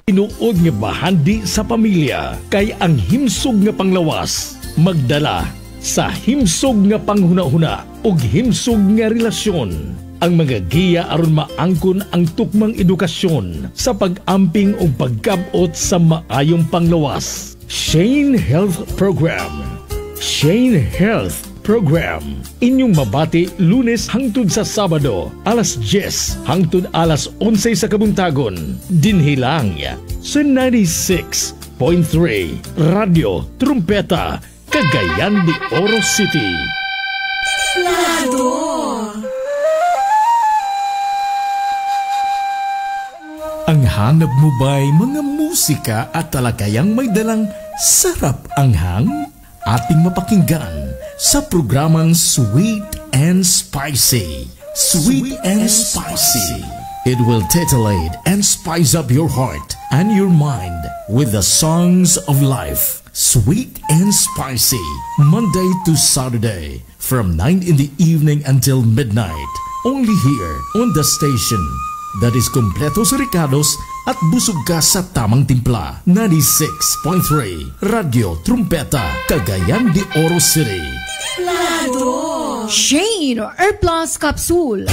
tinuod nga bahandi sa pamilya kay ang himsog nga panglawas magdala sa himsog nga panghuna-huna ug himsog nga relasyon. Ang mga giya aron maangkon ang tukmang edukasyon sa pag-amping ug pagkabot sa maayong panglawas. Shane Health Program. Shane Health Program. Inyong mabati Lunes hangtod sa Sabado, alas 10 hangtod alas 11 sa kabuntagon. Dinhilang sa 96.3 Radio Trompeta, Cagayan de Oro City. Ang hanap mo ba'y mga musika at talagayang may dalang sarap anghang? Ating mapakinggan sa programang Sweet and Spicy. Sweet and Spicy. It will titillate and spice up your heart and your mind with the songs of life. Sweet and Spicy. Monday to Saturday from 9 in the evening until midnight. Only here on the station that is kompleto sa Ricados at busog ka sa tamang timpla. 96.3 Radio Trompeta, Cagayan de Oro City. Shane Air Plus Capsule.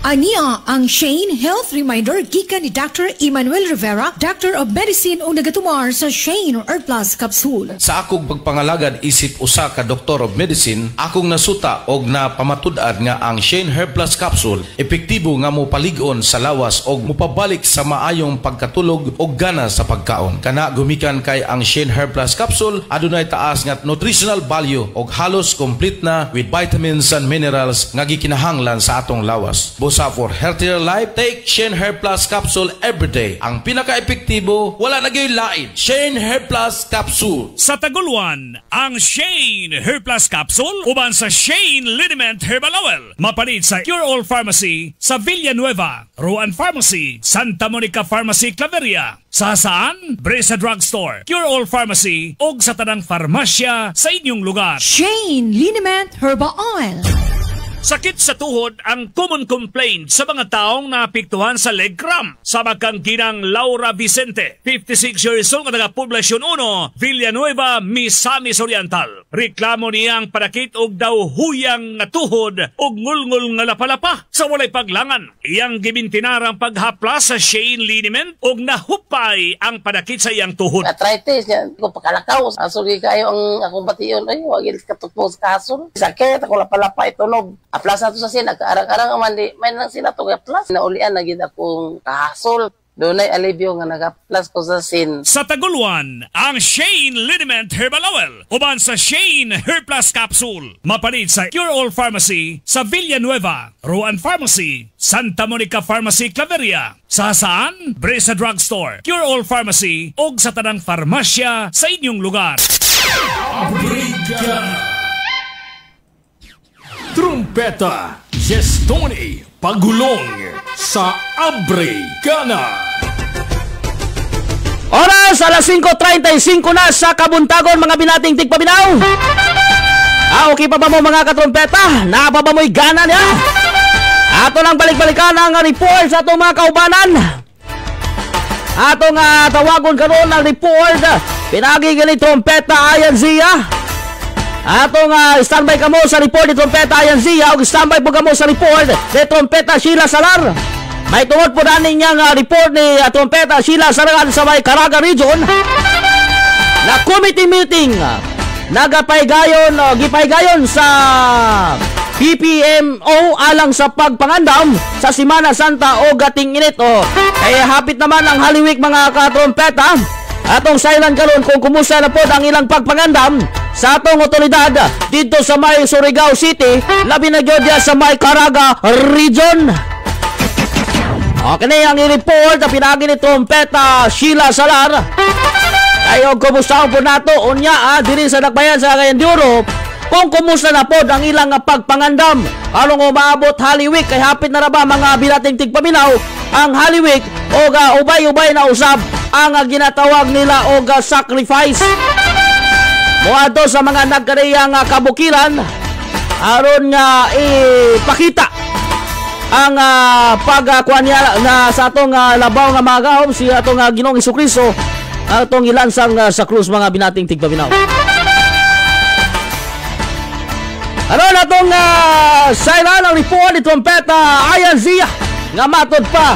Ania ang Shane Health Reminder gikan ni Dr. Emmanuel Rivera, Doctor of Medicine o nagatumar sa Shane Herb Plus Capsule. Sa akong pagpangalagad isip usa ka Doctor of Medicine, akong nasuta og napamatud-ad nga ang Shane Herb Plus Capsule epektibo nga mo paligon sa lawas og mupabalik sa maayong pagkatulog og gana sa pagkaon. Kana gumikan kay ang Shane Herb Plus Capsule adunay taas nga nutritional value og halos complete na with vitamins and minerals nga gikinahanglan sa atong lawas. Busa for healthier life, take Shane Herb Plus Capsule everyday. Ang pinaka-epektibo, wala na gyud lain. Shane Herb Plus Capsule. Sa Taguluan, ang Shane Herb Plus Capsule uban sa Shane Liniment Herbal Oil. Mapalit sa Cure All Pharmacy sa Villanueva, Ruan Pharmacy, Santa Monica Pharmacy, Claveria. Sa saan? Bresa Drugstore, Cure All Pharmacy o sa tanang farmasya sa inyong lugar. Shane Liniment Herbal Oil. Sakit sa tuhod ang common complaint sa mga taong naapektuhan sa leg cramp. Sa magkangkinang Laura Vicente, 56 years old, kadaga Poblacion 1, Villanueva, Misamis Oriental. Reklamo niyang panakit og daw huyang nga tuhod og ngulngul nga lapalapa sa walay paglangan. Iyang gibintinarang paghaplas sa Shane Liniment og nahupay ang panakit sa iyang tuhod. Arthritis, ko pakalakaw. Asugi kayo ang akong bation. Ay, wagil katupos kason. Sakit, ako lapalapa itunog. Aplas na to sa sin, nagkaarang-arang man di, may nang sinatog aplas. Naulian na gid akong kahasol. Doon ay alibyo nga nag-aplas ko sa sin. Sa Taguluan, ang Shane Liniment Herbal Oil uban sa Shane Herb Plus Capsule. Mapalit sa Cure All Pharmacy sa Villanueva, Ruan Pharmacy, Santa Monica Pharmacy, Claveria. Sa saan? Bresa Drugstore, Cure All Pharmacy o sa tanang farmasya sa inyong lugar. Trumpeta, Gestoni, Pagulong sa Abrigana. Oras, alas 5:35 na sa Kabuntagon, mga binating tigpabinaw. Okay pa ba mo mga katrumpeta? Napa ba mo'y gana niya? Ato lang balik-balikan ang report sa itong mga kaubanan. Atong tawagon karon ang report. Pinagigili trumpeta ayan siya. Atong standby kamo sa report ni Trumpeta Ayan Zia o standby po kamo sa report ni Trumpeta Sheila Salar. May tungod po na ninyang report ni Trumpeta Sheila Salar sa may Caraga Region na committee meeting gipaygayon sa PPMO alang sa pagpangandam sa Semana Santa o gating init kaya hapit naman ang Holy Week mga katrumpeta. Atong silent karon kung kumusta na po ang ilang pagpangandam sa atong otoridad dito sa may Surigao City, labi na gyud sa may Caraga Region. Okay na ang i-report na pinagi ni Trumpeta Sheila Salar. Kayo kumusta po nato unya diri sa Dakbayan sa Cagayan de Oro kung kumusta na po ang ilang pagpangandam along umaabot Holy Week kay hapit na ra ba mga binating tigpaminaw ang Holy Week o ubay-ubay na usab ang ginatawag nila og sacrifice. Moadto sa mga nagkareyang kabukiran aron nga ipakita ang pagkuan niya na sa atong labaw nga mga gahom si atong Ginoong Hesukristo atong ilansang sa krus mga binating tigpabinaw. Aron atong silent ang report ni Trumpeta Ayan Zia nga matod pa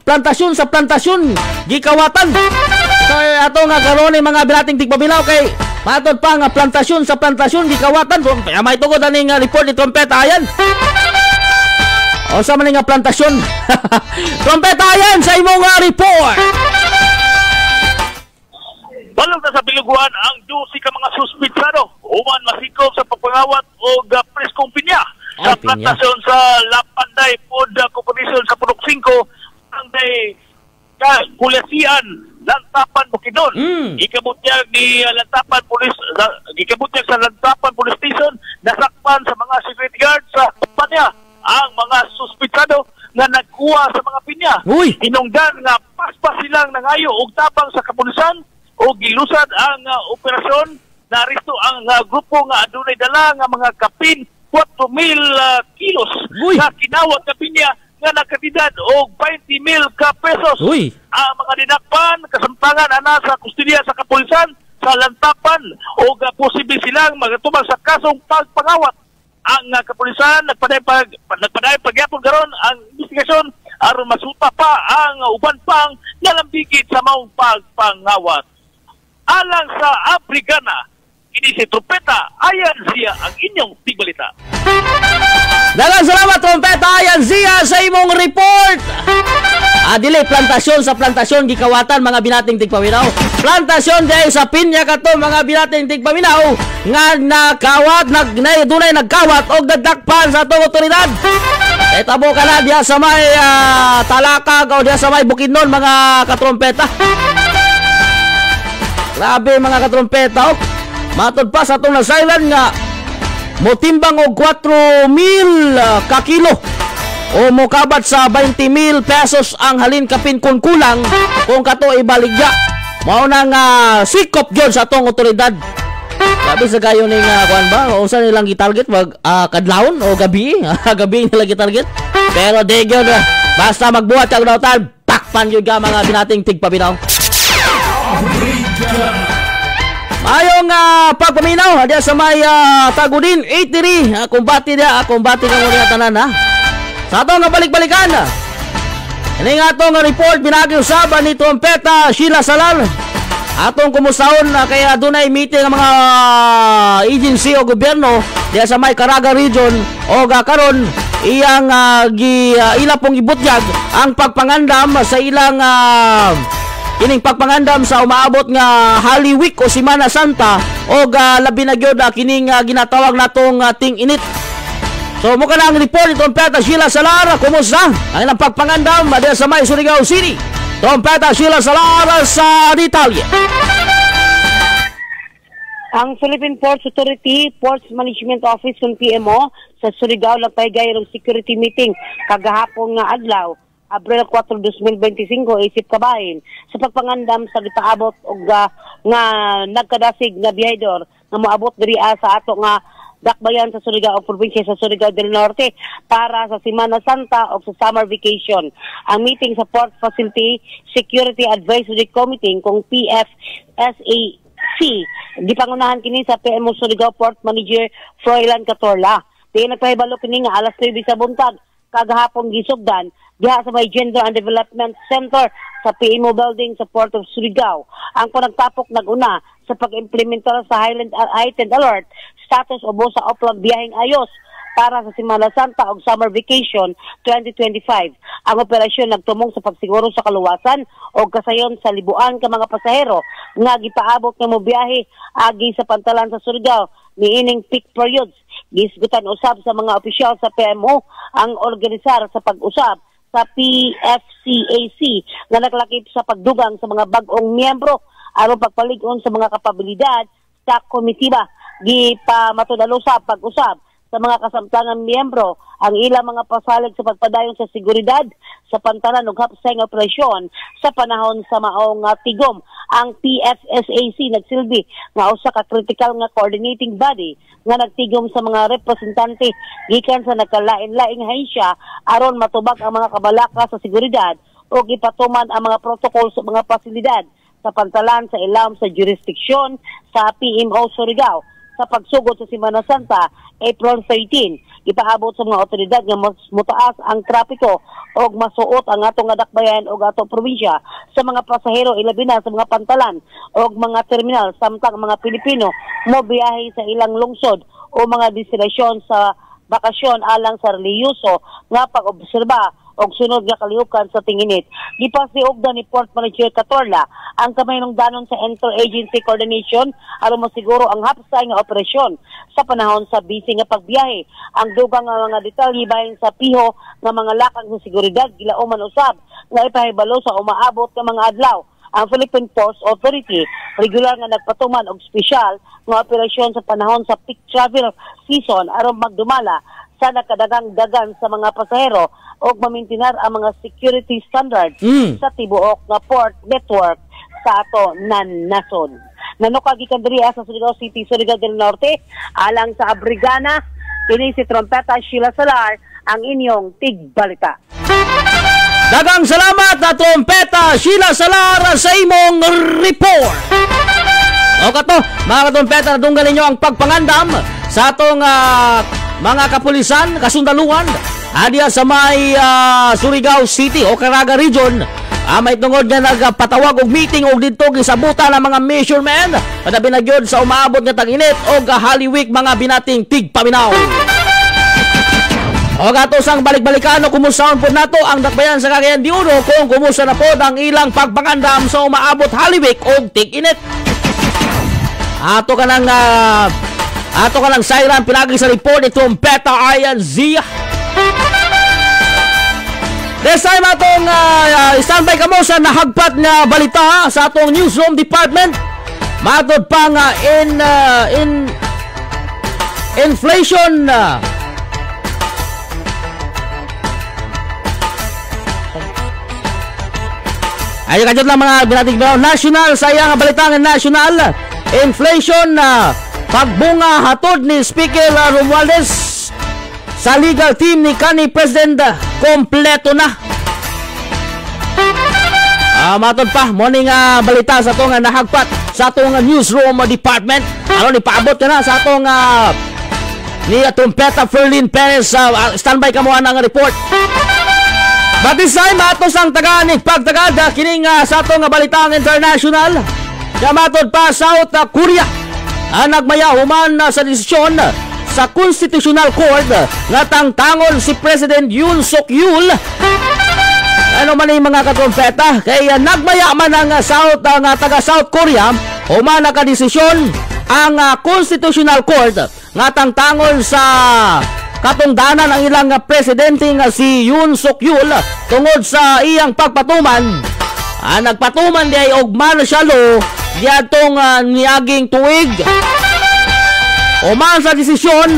plantasyon sa plantasyon gikawatan kay atong karon ni mga binating tigpabilaw kay matod pa nga plantasyon sa plantasyon gikawatan kaya may tugod ani nga report ni Trumpeta Ayan. O sa man nga plantasyon. Trumpeta Ayan sa imong report. Balong na sa bilugwan ang 12 ka mga suspitsado human masikop sa pagpangawat o preskong pinya sa plantasyon sa Lapanday Food Competition sa Purok 5 ang day Kulesian Lantapan Bukidnon. Ikabutyag ni Lantapan Police ikabutyag sa Lantapan Police Station nasakpan sa mga security guard sa panya ang mga suspitsado na nagkuha sa mga pinya. Hinungdan nga paspas silang nangayo og tabang sa kapulisan o gilusad ang operasyon. Naristo ang grupo nga adunay dala nga mga kapin 4,000 kilos na kinawat na pinya nga nagkatidad og 20,000 ka pesos. Ang mga dinakpan kasamtangan ana sa kustodiya sa kapulisan sa Lantapan o posible silang magatubag sa kasong pagpangawat. ang kapulisan nagpaday pagyapon karon ang investigasyon aron masuta pa ang uban pang nalambigit sa maong pagpangawat. Alang sa Africana, ini si Trumpeta, ayan siya ang inyong tigbalita. Daghang salamat, Trumpeta, ayan siya sa imong report. Dili, plantasyon sa plantasyon gikawatan mga binating tigpaminaw. Plantasyon dahil sa pinya kato mga binating tigpaminaw nga nakawat, dunay nagkawat o nagdakpan sa atong otoridad. Tabo ka na diya sa may Talakag o diya sa may Bukidnon mga katrumpeta. Grabe mga katrumpeta. Matod pa sa itong nasailan nga motimbang og 4,000 ka kilo o mokabat sa 20,000 pesos ang halin kapin kung kulang kung kato ibaligya. Mao nang sikop gyud sa atong otoridad. Sabi sa kayo ning kuan ba, unsa nilang gitarget wag kadlawon o gabi? Gabi nila gitarget. Pero di gyud basta magbuhat kag dautan, takpan gyud ka mga binating tigpabinaw. Ayong pagpaminaw diya sa may Tagudin 83 kumbati ka muna tanan ha. Sa atong nga balik-balikan ini nga atong report binagiusaban ni Trumpeta Sheila Salar. Atong kumusahon kaya dunay meeting ang mga agency o gobyerno diya sa may Caraga region o karon iyang ila pong ibutyag ang pagpangandam sa ilang ining pagpangandam sa umaabot nga Holy Week o Semana Santa o labi na gyud kining ginatawag natong ting-init. So mo ka na ang report ni Trumpeta Sheila Salar. Kumusta ang ilang pagpangandam diya sa may Surigao City? Trumpeta Sheila Salar sa detalye. Ang Philippine Ports Authority Ports Management Office ng PMO sa Surigao nagpahigayon ng security meeting kagahapon nga adlaw Abril 4, 2025 isip kabahin sa pagpangandam sa gitaabot og nga nagkadasig nga biyahedor nga moabot diri sa ato nga dakbayan sa Surigao o probinsya sa Surigao del Norte para sa Semana Santa o sa summer vacation. Ang meeting sa Port Facility Security Advisory Committee kung PFSAC gipangunahan kini sa PMO Surigao Port Manager Froilan Catorla. Di nagpahibalo kini nga alas 9 sa buntag kagahapon gisugdan diha sa may Gender and Development Center sa PMO Building sa Port of Surigao. Ang nagtapok naguna sa pag-implementar sa Heightened Alert status o sa upload biyaheng ayos para sa Semana Santa o Summer Vacation 2025. Ang operasyon nagtumong sa pagsiguro sa kaluwasan o kasayon sa libuan ka mga pasahero nga gipaabot nga mobiyahe agi sa pantalan sa Surigao niining peak periods. Gisgutan usab sa mga opisyal sa PMO ang organisar sa pag-usab sa PFCAC nga naglakip sa pagdugang sa mga bag-ong miyembro aron pagpalig-on sa mga kapabilidad sa komitiba. Gipamatudalo sa pag-usab sa mga kasamtangang miyembro ang ilang mga pasalig sa pagpadayon sa seguridad sa pantalan ug hapsay nga operasyon sa panahon sa maong tigom. Ang PFSAC nagsilbi nga usa ka critical nga coordinating body nga nagtigom sa mga representante gikan sa nagkalain-laing ahensya aron matubag ang mga kabalaka sa seguridad o ipatuman ang mga protocol sa mga pasilidad sa pantalan sa ilam sa jurisdiksyon sa PMO Surigao sa pagsugod sa Semana Santa April 13. Ipaabot sa mga otoridad nga mas mutaas ang trapiko o masuot ang atong dakbayan o atong probinsya sa mga pasahero ilabi na sa mga pantalan o mga terminal samtang mga Pilipino mo biyahe sa ilang lungsod o mga destinasyon sa bakasyon alang sa reliyuso nga pag-obserba og sunod nga kalihukan sa tinginit. Gipasiugdan ni Port Manager Catorla ang kamahinungdanon sa interagency coordination aron masiguro ang hapsay nga operasyon sa panahon sa busy nga pagbiyahe. Ang dugang nga mga detalye bahin sa piho nga mga lakang sa seguridad gilauman usab nga ipahibalo sa umaabot nga mga adlaw. Ang Philippine Ports Authority regular nga nagpatuman og special nga operasyon sa panahon sa peak travel season aron magdumala sa nakadagang-dagan sa mga pasahero o mamintinar ang mga security standards sa tibuok nga port network sa ato nan nason. Nanukagikan diri sa Surigao City, Surigao del Norte, alang sa Abrigana, kini si Trumpeta Sheila Salar, ang inyong tigbalita. Dagang salamat na Trumpeta Sheila Salar sa imong report. O kato, mga Trumpeta, natunggal ninyo ang pagpangandam sa atong mga kapulisan, kasundaluhan, adya sa may Surigao City o Caraga Region, may tungod nga nagpatawag og meeting og dito gisabutan ang mga measurement kada binagyod sa umaabot nga tag-init og Holy Week mga binating tigpaminaw. O gato sang balik-balikano kumustaon po nato ang dakbayan sa Cagayan de Oro kung kumusta na po ang ilang pagpangandam sa umaabot Holy Week og tig-init. Ato ka ng siren pinagi sa report ni Trompeta Ayan Zia. This time atong standby kamo sa nahagpat nga balita sa atong newsroom department. Matod pa nga inflation ay kadyo lang mga binatig national sa iyang balita nga national inflation pagbunga hatod ni Speaker Romualdez sa legal team ni kanhi President kompleto na. Matod pa morning balita sa atong nahagpat sa atong newsroom department. Ni paabot ka na sa atong ni Trompeta Ferlin Perez. Standby ka mo ang report. But this time ato sang taganig pagtagada kining sa atong balitang international. Matod pa South Korea nagmaya human sa desisyon sa Constitutional Court nga tangtangon si President Yoon Suk Yeol. Ano man yung mga katrompeta kay nagmaya man ang taga South Korea human nakadesisyon ang Constitutional Court nga tangtangon sa katungdanan ang ilang presidente nga si Yoon Suk Yeol tungod sa iyang pagpatuman. Nagpatuman di ay og martial law diadtong niaging tuig. Uman sa desisyon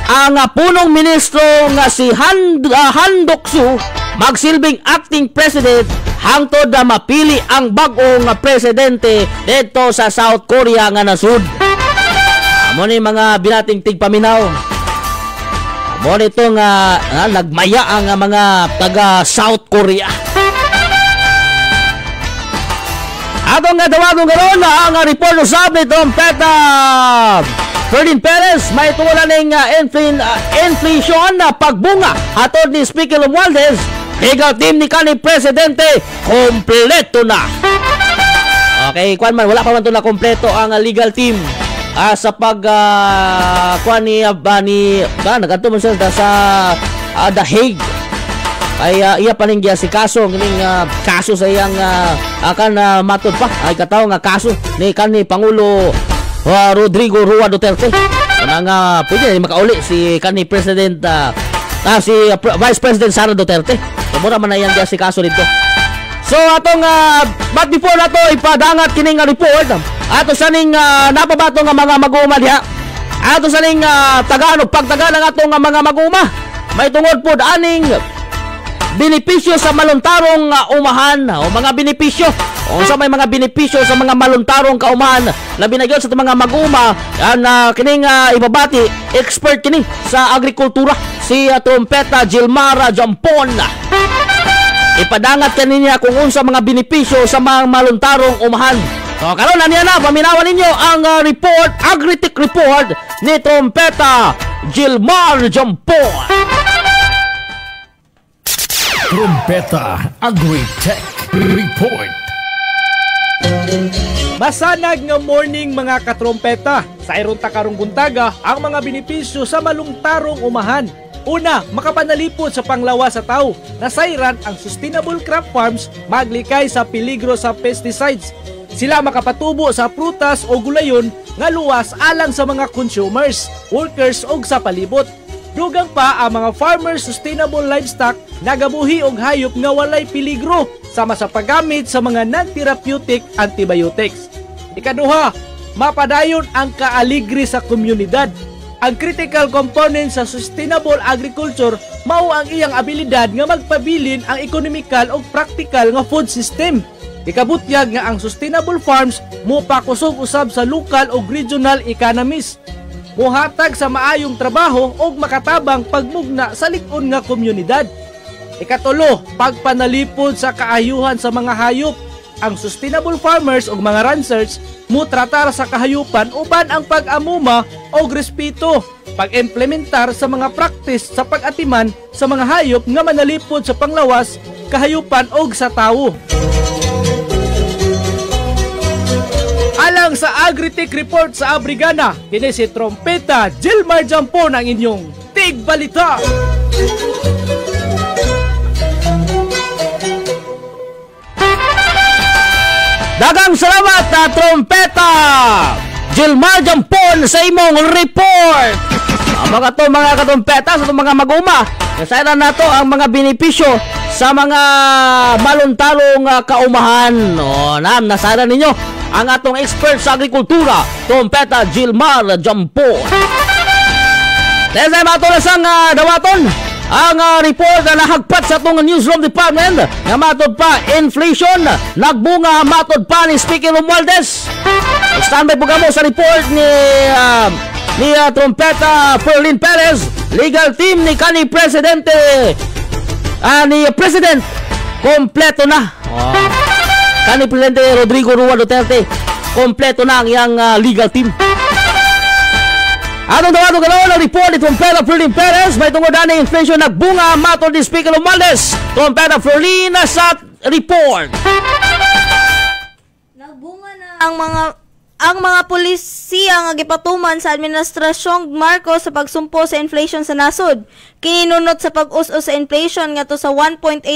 ang punong ministro nga si Han Duck-soo magsilbing acting president hangtod na mapili ang bag-ong presidente dito sa South Korea nga nasud. Amo ni mga binating tigpaminaw. Amo nito nga nagmaya ang mga taga South Korea. Atong nga dawagon karon ang report usab ni Trompeta Ferlin Perez may tungkulan ng inflation na pagbunga hatod ni Speaker Romualdez. Legal team ni kanhi Presidente kompleto na. Okay, kwan man wala pa man to na kompleto ang legal team sa kwan ni nagadto man siya sa The Hague. Ay iya pa ning si kaso kining kaso sa iyang akan matod pa ay kataw nga kaso ni kanhi Pangulo Rodrigo Roa Duterte. Nga pwede makauli si kanhi President si Vice President Sara Duterte. Mura man na yan si kaso dito. So atong but before nato ipadangat kining report ato saning napabato nga mga mag-uuma diha. Ato saning Tagalog pagtagal ang atong mga mag-uuma may tungod pod aning benepisyo sa maluntarong umahan o mga benepisyo o sa may mga benepisyo sa mga maluntarong kaumahan na binagyan sa mga mag-uma kining ibabati expert kini sa agrikultura si Trompeta Gilmar Jampon. Ipadangat kaniya kung unsa mga benepisyo sa mga maluntarong umahan. So karon na niya na paminawan ninyo ang report Agritech report ni Trompeta Gilmar Jampon. Trompeta Agritech Report. Masanag nga morning mga katrompeta. Sa iron takarong buntaga ang mga benepisyo sa malungtarong umahan. Una, makapanalipod sa panglawa sa tao. Nasayran ang sustainable crop farms maglikay sa peligro sa pesticides. Sila makapatubo sa prutas o gulayon nga luwas alang sa mga consumers, workers o sa palibot. Dugang pa ang mga farmers sustainable livestock nagabuhi og hayop nga walay peligro sama sa paggamit sa mga non-therapeutic antibiotics. Ikaduha, mapadayon ang kaaligri sa komunidad. Ang critical component sa sustainable agriculture mao ang iyang abilidad nga magpabilin ang economical o practical nga food system. Ikabutyag nga ang sustainable farms mopakusog usab sa local o regional economies. Muhatag sa maayong trabaho o makatabang pagmugna sa lik-on nga komunidad. Ikatulo, pagpanalipod sa kaayuhan sa mga hayop. Ang sustainable farmers o mga ranchers mo tratar sa kahayupan uban ang pag-amuma o respeto. pag-implementar sa mga practice sa pag-atiman sa mga hayop nga manalipod sa panglawas, kahayupan og sa tawo. Alang sa Agritech Report sa Abrigana, kini si Trompeta Gilmar Jampon ang inyong Tigbalita. Dagang salamat na Trompeta Gilmar Jampon sa imong report. Mga to mga katompeta sa mga maguma, nasairan nato ang mga benepisyo sa mga maluntalong kaumahan. O, nasairan ninyo ang atong expert sa agrikultura, Trompeta Gilmar Jampon. Dahil sa mato na sang dawaton ang report na nahagpat sa itong newsroom department na matod pa inflation nagbunga matod pa ni Speaker Romualdez. Standby po kamo sa report ni Trompeta Ferlin Perez, legal team ni kani Presidente ni President kompleto na. Kani Presidente Rodrigo Roa Duterte kompleto na ang iyang legal team. Atong dawato ganoon ang report ni Trompeta Ferlin Perez may tungod na inflation nagbunga matod ni Speaker Romualdez. Trompeta Ferlin sa report. Nagbunga na ang mga polisiya nga gipatuman sa administrasyong Marcos sa pagsumpo sa inflation sa nasod. Kinunot sa pag-us-us sa inflation ngadto sa 1.8%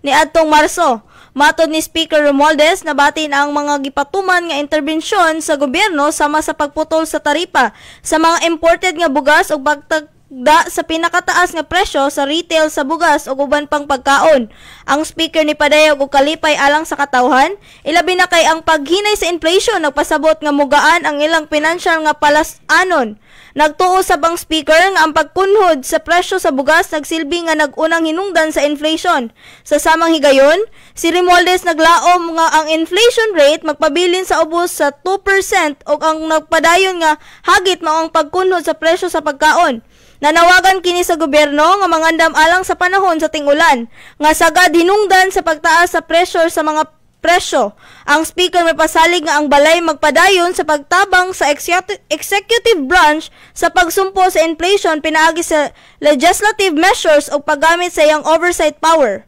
ni adtong Marso. Matod ni Speaker Romualdez, nabatin ang mga gipatuman nga interbensyon sa gobyerno sama sa pagputol sa taripa sa mga imported nga bugas ug pagtagda sa pinakataas nga presyo sa retail sa bugas ug uban pang pagkaon. Ang speaker ni padayag og kalipay alang sa katawhan, ilabi na kay ang paghinay sa inflation nagpasabot nga mugaan ang ilang financial nga palasanon. Nagtuo sa bang speaker nga ang pagkunhod sa presyo sa bugas nagsilbi nga nagunang hinungdan sa inflation. Sa samang higayon, si Romualdez naglaom nga ang inflation rate magpabilin sa ubos sa 2% ug ang nagpadayon nga hagit mao ang pagkunhod sa presyo sa pagkaon. Nanawagan kini sa gobyerno nga mangandam alang sa panahon sa ting-ulan nga sagad hinungdan sa pagtaas sa pressure sa mga presyo. Ang speaker may pasalig nga ang balay magpadayon sa pagtabang sa executive branch sa pagsumpo sa inflation pinaagi sa legislative measures o paggamit sa iyang oversight power.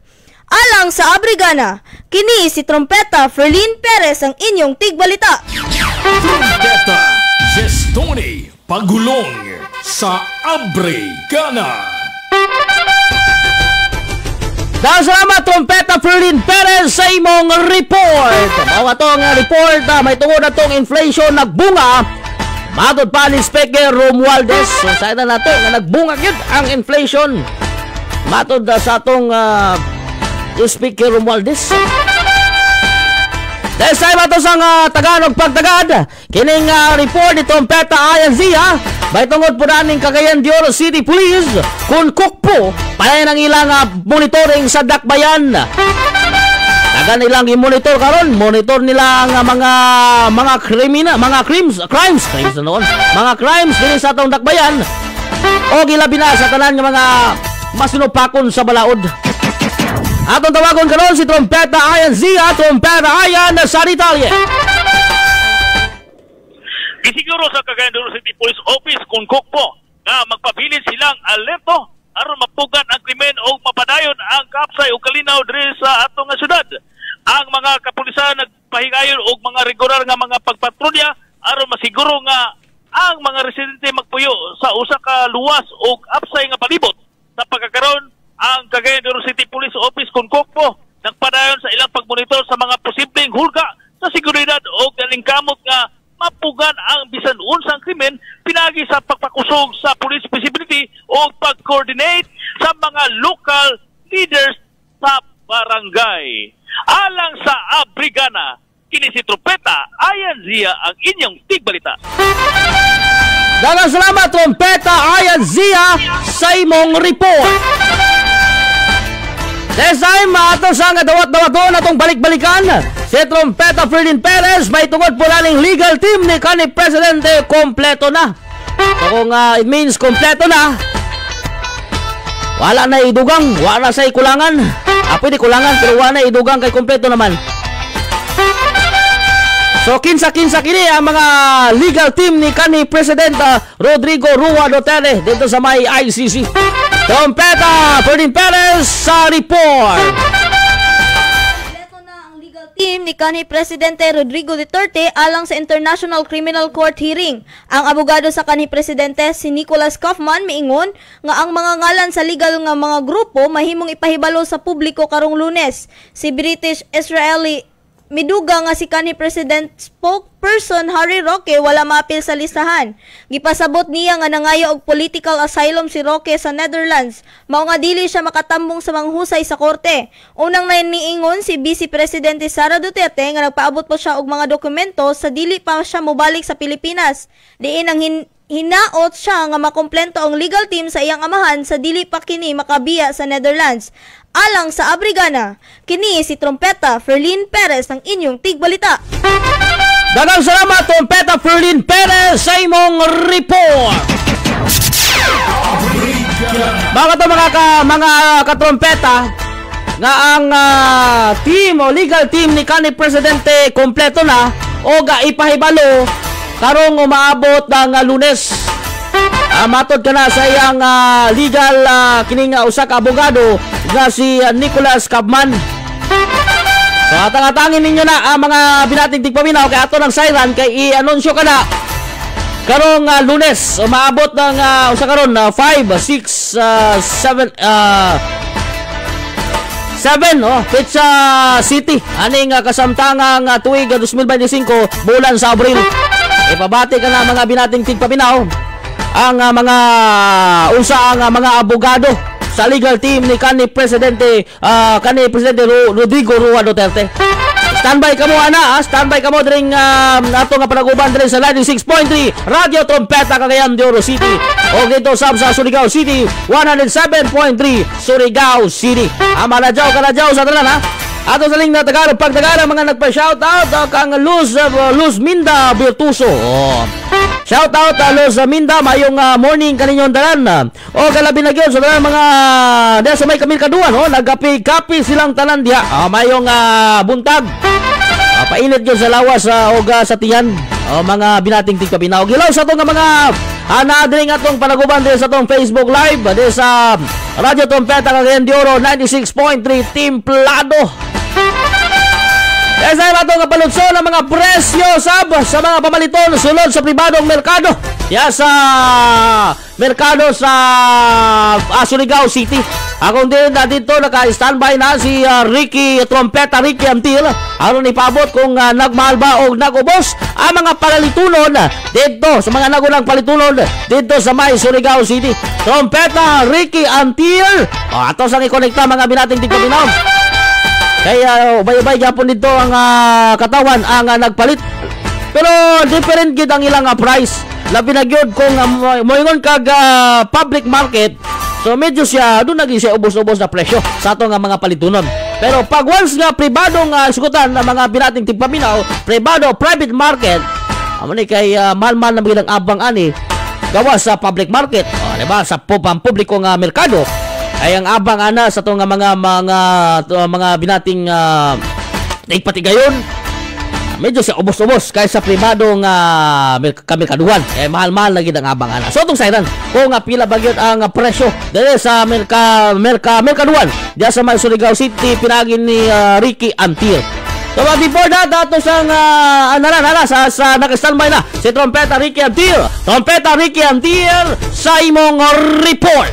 Alang sa Abrigana, kini si Trompeta Ferlin Perez ang inyong tigbalita. Trompeta Gestoni Pagulong sa Abrigana. Dahil salamat Trompeta Ferlin Perez sa imong report. Mga itong report may tungod na itong inflation nagbunga matod pa ni Speaker Romualdez. So sa ito na ito na nagbunga yun ang inflation matod sa itong Speaker Romualdez. Dahil sa iba ito sa Tagalog pagtagad, kining report ni Trompeta Ayan Zia, may tungod po namin Cagayan de Oro City Police kung kukpo palayan ang ilang monitoring sa dakbayan. Tagan ilang i-monitor karon, monitor nila ang mga kriminal, mga crimes na noon. Mga crimes din sa atong dakbayan o gilabi na sa tanan ng mga masinupakon sa balaod. Atong tawagon karon si Trompeta Ayan Zia, Trompeta Ayan sa Detalye. Gisiguro sa Cagayan de Oro City Police Office kung kukpo na magpabilin silang alerto aron mapugan ang krimen o mapadayon ang kapsay o kalinaw diri sa atong syudad. Ang mga kapulisan nagpahigayon og mga regular nga mga pagpatrolya aron masiguro nga ang mga residente magpuyo sa usa ka luwas o kapsay nga palibot. Sa pagkakaroon, ang Cagayan de Oro City Police Office kung kukpo nagpadayon sa ilang pagmonitor sa mga posibleng hulga sa seguridad o galingkamot nga mapugan ang bisan unsang krimen pinagi sa pagpakusog sa police visibility o pag-coordinate sa mga local leaders sa barangay. Alang sa Abrigana, kini si Trompeta Ayan Zia ang inyong tigbalita. Dagang salamat Trompeta Ayan Zia sa imong report. This time, ato sa nga dawat-dawaton atong balik-balikan. Si Trompeta Ferlin Perez, may tungod po naling legal team ni kani Presidente, kompleto na. So kung it means kompleto na, wala na idugang, wala na sa ikulangan. Pwede kulangan, pero wala na idugang kay kompleto naman. So kinsa-kinsa kini ang mga legal team ni kanhi President Rodrigo Rua Duterte dito sa may ICC. Trompeta Ferdinand Perez sa report. Team ni kanhi Presidente Rodrigo Duterte alang sa International Criminal Court hearing. Ang abogado sa kanhi Presidente si Nicholas Kaufman miingon nga ang mga ngalan sa legal nga mga grupo mahimong ipahibalo sa publiko karong Lunes. Si British Israeli miduga nga si kanhi President spokesperson Harry Roque wala maapil sa listahan. Gipasabot niya nga nangayo og political asylum si Roque sa Netherlands. Mao nga dili siya makatambong sa manghusay sa korte. Unang niingon si Vice Presidente Sara Duterte nga nagpaabot po siya og mga dokumento sa dili pa siya mobalik sa Pilipinas. Diin ang hinaot siya nga makomplento ang legal team sa iyang amahan sa dili pa kini makabiya sa Netherlands. Alang sa Abrigana, kini si Trompeta Ferlin Perez ng inyong tigbalita. Daghang salamat Trompeta Ferlin Perez sa imong report. Mga katrompeta nga ang team o legal team ni kanhi Presidente kompleto na o ipahibalo karong umaabot ng Lunes. Matod ka na sa iyang legal kining usa ka abogado nga si Nicholas Kaufman. So atang-atangin ninyo na ang mga binating tigpaminaw kay ato ng siren kay i-anunsyo ka na karong Lunes umaabot ng usa karon 5, 6, 7 Pizza City aning kasamtangang tuig 2025 bulan sa Abril. Ipabati ka na mga binating tigpaminaw ang mga mga abogado sa legal team ni kanhi Presidente Rodrigo Rua Duterte. Standby ka mo ana, standby ka mo dring ato nga panaguban diri sa 96.3 Radio Trompeta Cagayan de Oro City o dito sa Surigao City 107.3 Surigao City. Amalajaw sa tanan ha. Ato sa ling na Tagalog pagdagara mga nagpa-shoutout kang Luz Minda Virtuso. Shoutout Luz Minda mayong morning kaninyong tanan. O galabi na gyud sa tanan mga diha sa may Camil Kaduan nagapi-kapi silang tanan diha. Mayong buntag. Painit gyud sa lawas og sa tiyan. Mga binating tigpabinaw. Gilaw sa to nga mga anadring atong panaguban din sa tong Facebook Live din sa Radio Trompeta Cagayan de Oro 96.3 Timplado. Esa na itong kapalutso ng mga presyo sa mga pamaliton sulod sa pribadong merkado. Sa merkado sa Surigao City. Akong din dito naka-standby na si Ricky Trompeta, Ricky Antil. Aron ipabot kung nagmahal ba o nagubos ang mga palitunon dito sa mga nagunang palitunon dito sa may Surigao City. Trompeta, Ricky Antil. Ato sang i-connecta mga binating tigpabinaw. Kaya ubay-ubay gyapon dito ang katawan ang nagpalit. Pero different gid ang ilang price. Labi na gyud kung moingon kag public market. So medyo siya doon naging siya ubos-ubos na presyo sa ato nga mga palitunon. Pero pag once nga pribadong sukutan ng mga binating tigpaminaw, private market, amo ni kay mahal-mahal na bilang abang ani gawas sa public market. Diba sa publiko nga merkado ay ang abang ana sa to nga mga binating tigpatigayon. Medyo siya ubos-ubos kaysa pribadong kamerkaduhan. Mahal-mahal lagi ang abang ana. So itong sayran, kung pila bagyot ang presyo dahil sa merkaduhan diya sa may Surigao City, pinagin ni Ricky Antil. So before that, ato sang sa naka-standby na si Trompeta Ricky Antil. Trompeta Ricky Antil sa imong report.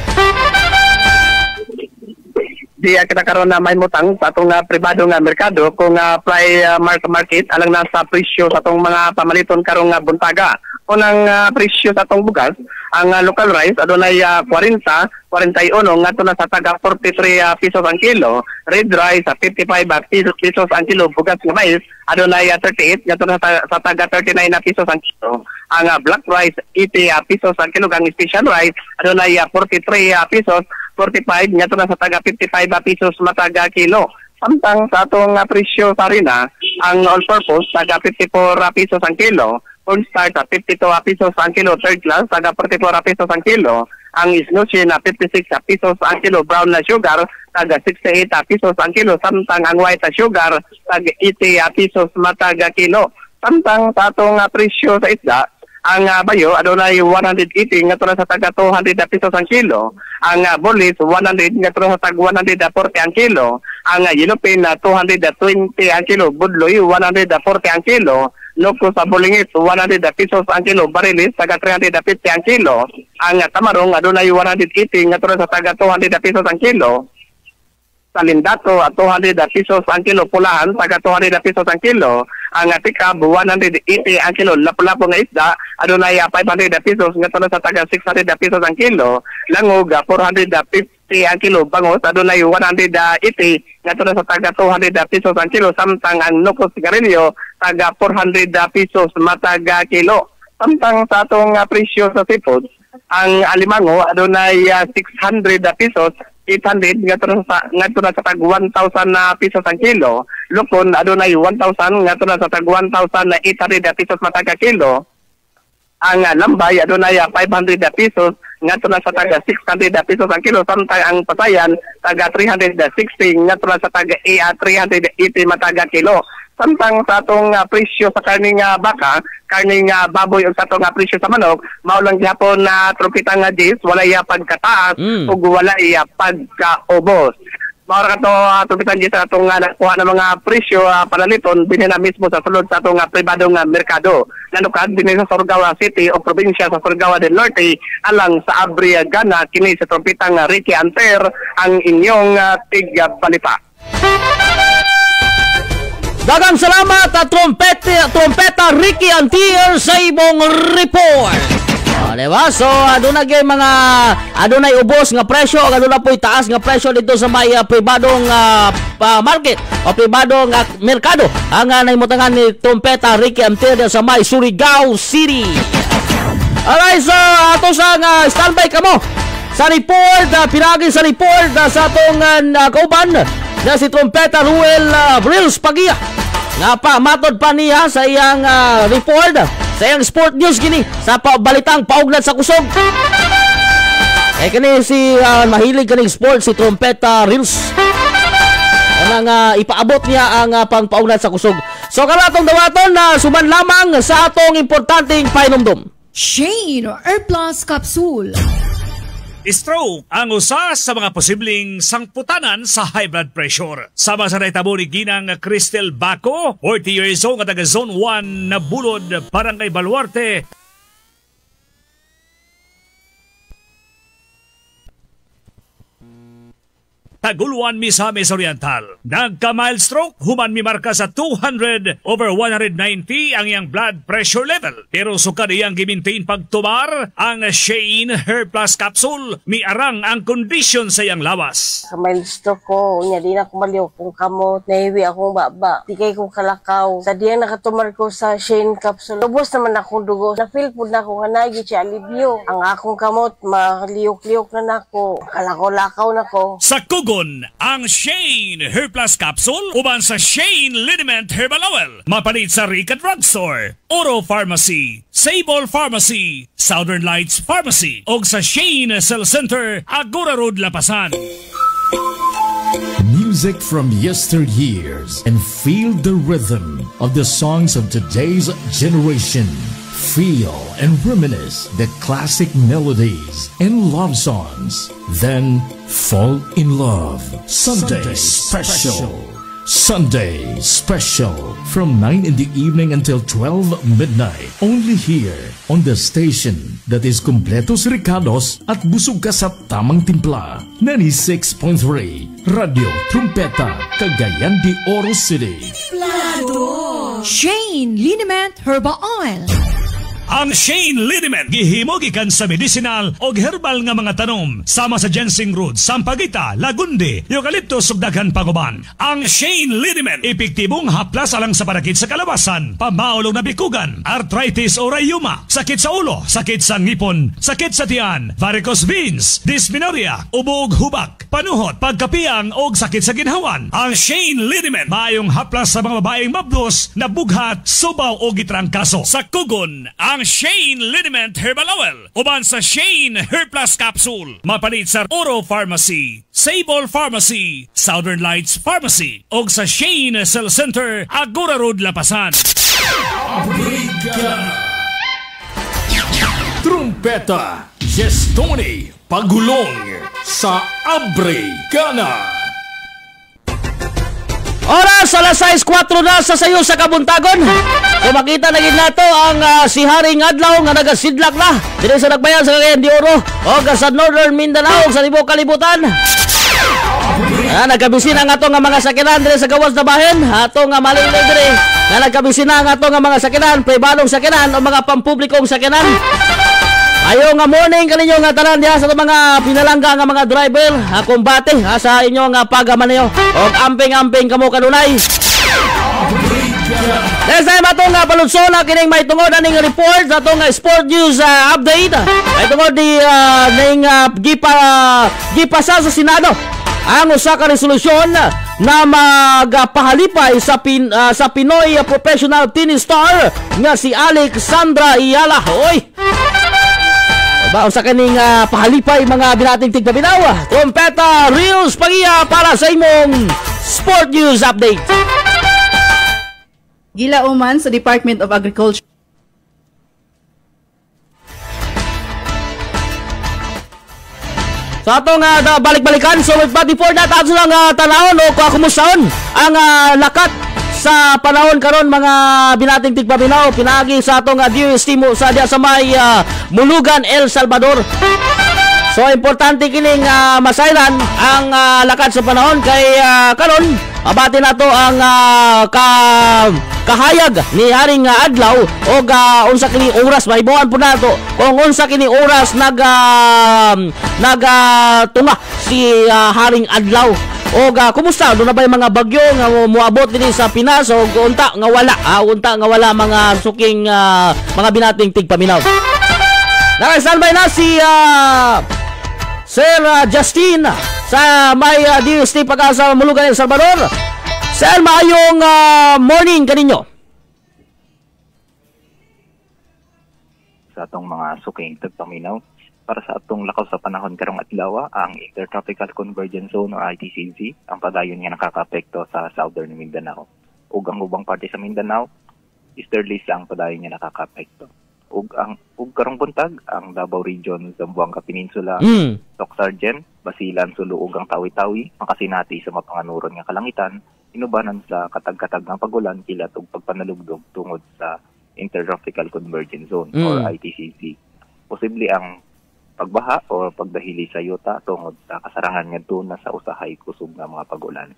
Di kita karon na may mutang sa atong pribado nga merkado kung fly market alang na sa presyo sa atong mga pamaliton karong buntaga. Unang presyo sa atong bugas, ang local rice adunay 40, 41 ngadto na sa taga 43 pesos ang kilo. Red rice 55 pesos ang kilo. Bugas nga mais adunay 38 ngadto na sa taga 39 na pesos ang kilo. Ang black rice 80 pesos ang kilo. Ang special rice adunay 43 pesos 45 ngadto na sa taga 55 pesos mataga kilo. Samtang sa atong presyo sa harina, ang all-purpose taga 54 pesos ang kilo. Cornstarch 52 pesos ang kilo. Third class taga 44 pesos ang kilo. Ang isnushi na 56 pesos ang kilo. Brown na sugar taga 68 pesos ang kilo. Samtang ang white na sugar taga 80 pesos mataga kilo. Samtang sa atong presyo sa isda, ang bayo adunay 180 ngadto sa taga 200 pesos ang kilo. Ang bolis 100 ngadto sa tag 140 ang kilo. Ang yellowfin 220 ang kilo, budloy 140 ang kilo. Loko sa bulingit 100 pesos ang kilo, barilis taga 350 ang kilo. Ang tamarong adunay 180 ngadto sa taga 200 pesos ang kilo. Salindato 200 pesos ang kilo, pulahan taga 200 pesos ang kilo. Ang tikab 180 ang kilo, lapu-lapu nga isda adunay 500 pesos ngadto sa taga 600 pesos ang kilo. Langog 450 ang kilo, bangos adunay 180 ngadto sa taga 200 pesos ang kilo. Samtang ang nukos sigarilyo taga 400 pesos mataga kilo. Samtang sa atong presyo sa seafood, ang alimango adunay 600 pesos, 800 ngadto na sa tag 1,000 pesos ang kilo. Lukon adunay 1,000 ngadto na sa tag 1,800 pesos mataga kilo. Ang lambay adunay 500 pesos ngadto na sa taga 600 pesos ang kilo. Samtang ang pasayan taga 360 ngadto na sa taga 380 mataga kilo. Samtang sa atong presyo sa karning baka, karning baboy ug sa atong presyo sa manok, mao lang gihapon na trumpita nga dis, walay pagkataas ug walay pagkaubos. Mao ra kato trumpita dis sa atong nakuha na mga presyo panaliton dinhi na mismo sa sulod sa atong pribadong merkado. Nanukad dinhi sa Surigao City o probinsya sa Surigao del Norte alang sa Abriagana, kini sa trumpita nga Ricky Anter ang inyong tigbalita. Dagang salamat at trompeta Ricky Antier sa imong report. Diba? So, adunay mga adunay ubos nga presyo, adunay po'y taas nga presyo dito sa may pribadong market o pribadong merkado. Ang naimutangan ni trompeta Ricky Antier sa may Surigao City. Alright, so ato sa standby kamo sa report, pinagin sa report sa atong kauban na si trompeta Ruel Brils Pagia. Nga pa, matod pa niya sa iyang report, sa iyang sport news gini, sa balitang paugnat sa kusog. Kani si mahilig kaning sport, si trompeta Reels. Anang ipaabot niya ang pangpaugnat sa kusog. So karatong dawaton na suman lamang sa atong importanteng painumdum. Shane Airplus Capsule. Stroke ang usa sa mga posibleng sangputanan sa high blood pressure. Sama sa naitabo ni Ginang Cristel Baco, 40 years old, nga taga Zone 1 na Bulod, Barangay Baluarte. Taguluan Misamis Oriental. Nagka-mild stroke, human mi marka sa 200/190 ang iyang blood pressure level. Pero sukad iyang gimintain pagtumar, ang Shane Hair Plus Capsule, miarang ang kondisyon sa iyang lawas. Mild stroke ko, unya di na ko maliw kung kamot, nahiwi akong baba, di kay kong kalakaw. Sa diyang nakatumar ko sa Shane Capsule, lubos naman akong dugo. Na-feel po na ako nga nagi siya alibyo. Ang akong kamot, maliyok-liyok na nako, kalakaw-lakaw na ko. Sa Kugon, ang Shane Hair Plus Capsule uban sa Shane Liniment Herbal Oil. Mapalit sa Rica Drugstore, Oro Pharmacy, Sable Pharmacy, Southern Lights Pharmacy, o sa Shane Cell Center, Agora Road, Lapasan. Music from yesteryears and feel the rhythm of the songs of today's generation. Feel and reminisce the classic melodies and love songs. Then fall in love. Sunday Special. Sunday Special from 9 in the evening until 12 midnight. Only here on the station that is kumpletos Ricados at busog ka sa tamang timpla. 96.3 Radio Trumpeta, Cagayan de Oro City. Plado. Shane Liniment Herbal Oil. Ang Shane Liniment gihimo gikan sa medicinal o herbal nga mga tanom sama sa ginseng root, sampagita, lagundi, eucalyptus ug daghan panguban. Ang Shane Liniment epektibong haplas alang sa panakit sa kalawasan, pamaulog na bikugan, arthritis o rayuma, sakit sa ulo, sakit sa ngipon, sakit sa tiyan, varicose veins, dysmenorrhea, ubo ug hubak, panuhot, pagkapiang o sakit sa ginhawan. Ang Shane Liniment maayong haplas sa mga babaeng mabdos na bughat, subaw o gitrangkaso. Sa Kugon, ang Shane Liniment Herbal Oil uban sa Shane Hair Plus Capsule. Mapalit sa Oro Pharmacy, Sable Pharmacy, Southern Lights Pharmacy, o sa Shane Cell Center, Agora Road, Lapasan. Trumpeta, Gestoni, Pagulong sa Abrigana. Oras, alas 6:04 na sa sayo sa Kabuntagon. Kung makita na nato ang si Haring Adlaw nga nagasidlak na dito sa Nagbayan sa Cagayan de Oro o sa Northern Mindanao sa Libog Kalibutan. Nagkabisina nga ato nga mga sakinan dito sa gawas na bahin. Ato nga malilay dito na nagkabisina nga ato nga mga sakinan, pribadong sakinan o mga pampublikong sakinan. Ayo nga morning kaninyo nga tanan diha sa mga pinalangga nga mga driver kumbate sa inyo nga pagamaneho og amping-amping kamo kanunay. Next time atong nga palunsona kining may tungod aning report sa atong sport news update. May tungod di ning gipasa sa Senado ang usa ka resolusyon na magpahalipay sa Pinoy professional tennis star nga si Alexandra Ayala. Oy. Baon sa kaning pahalipay mga binating tigpabinaw. Trompeta Reels Pagia para sa imong Sport News Update. Gilauman sa Department of Agriculture. Sa atong balik-balikan, so before that, ato lang tanawon o kumustaon ang lakat sa panahon karon mga binating tigpabinaw pinagi sa atong DOST mo sa diya sa may Mulugan, El Salvador. So importante kining masaylan ang lakad sa panahon kay karon abati nato ang kahayag ni Haring Adlaw og unsa kini oras mahibawan po nato kung unsa kini oras tunga si Haring Adlaw. O kumusta? Doon na ba yung mga bagyo nga muabot din sa Pinas o unta nga wala mga suking mga binating tigpaminaw. Naka-standby na si Sir Justin sa may DOST Pag-asa Mulugan, El Salvador. Sir, maayong morning kaninyo. Sa atong mga suking tigpaminaw, para sa atong lakaw sa panahon karong adlaw ang Intertropical Convergence Zone o ITCZ ang padayon nga nakakaapekto sa Southern Mindanao. Ug ang ubang parte sa Mindanao, easterly ang padayon nga nakakaapekto. Ug karong buntag ang Davao Region, Zamboanga Peninsula, Tocsargen, Basilan, Sulu ug ang Tawi-Tawi makasinati sa mapanganuron nga kalangitan, inubanan sa katag-katag nga pagulan kilat ug pagpanalugdog tungod sa Intertropical Convergence Zone or ITCZ. Posible ang pagbaha o pagdahili sa yuta tungod sa kasarangan ngadto na sa usahay kusog nga mga pagulan.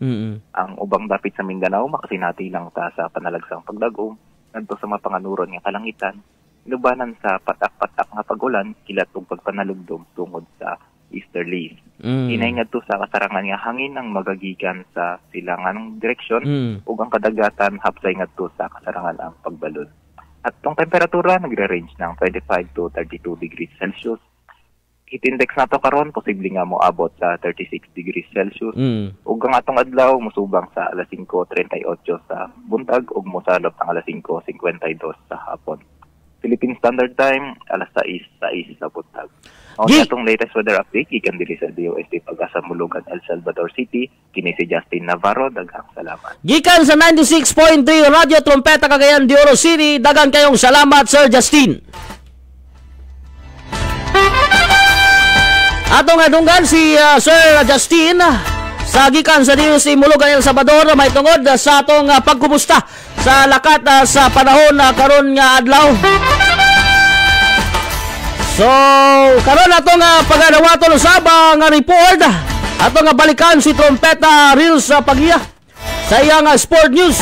Ang ubang dapit sa Mindanao makasinati lang ta sa panalagsang pagdagom ngadto sa mapanganuron nga kalangitan, inubanan sa patak-patak nga pagulan kilat ug pagpanalugdog tungod sa easterlies. Inay ngadto sa kasarangan nga hangin ang magagikan sa silangang direksyon ug ang kadagatan hapsay ngadto sa kasarangan ang pagbalod. At tong temperatura nagre-range ng 25 to 32 degrees Celsius. Heat index nato karon posible nga moabot sa 36 degrees Celsius. Ug ang atong adlaw musubang sa alas 5:38 sa buntag ug mosalop ang alas 5:52 sa hapon. Philippine Standard Time alas 6:06 sa buntag. Ang atong latest weather update gikan diri sa DOST Pag-asa Mulugan, El Salvador City. Kini si Justin Navarro, daghang salamat. Gikan sa 96.3 Radio Trompeta Cagayan de Oro City, daghang kayong salamat Sir Justin. Atong adunggan si Sir Justin sa gikan sa DOST Mulugan, El Salvador may tungod sa atong pagkumusta sa lakat sa panahon karon nga adlaw. So karon atong pagadawaton usab nga report atong balikan si Trompeta Reels Pagia sa iyang sport news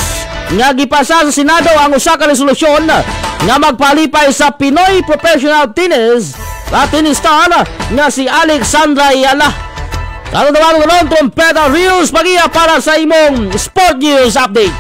nga gipasa sa Senado ang usa ka resolusyon nga magpalipay sa Pinoy professional tennis star nga si Alexandra Ayala. Karon naman ng Trompeta Reels Pagia para sa imong Sport News Update.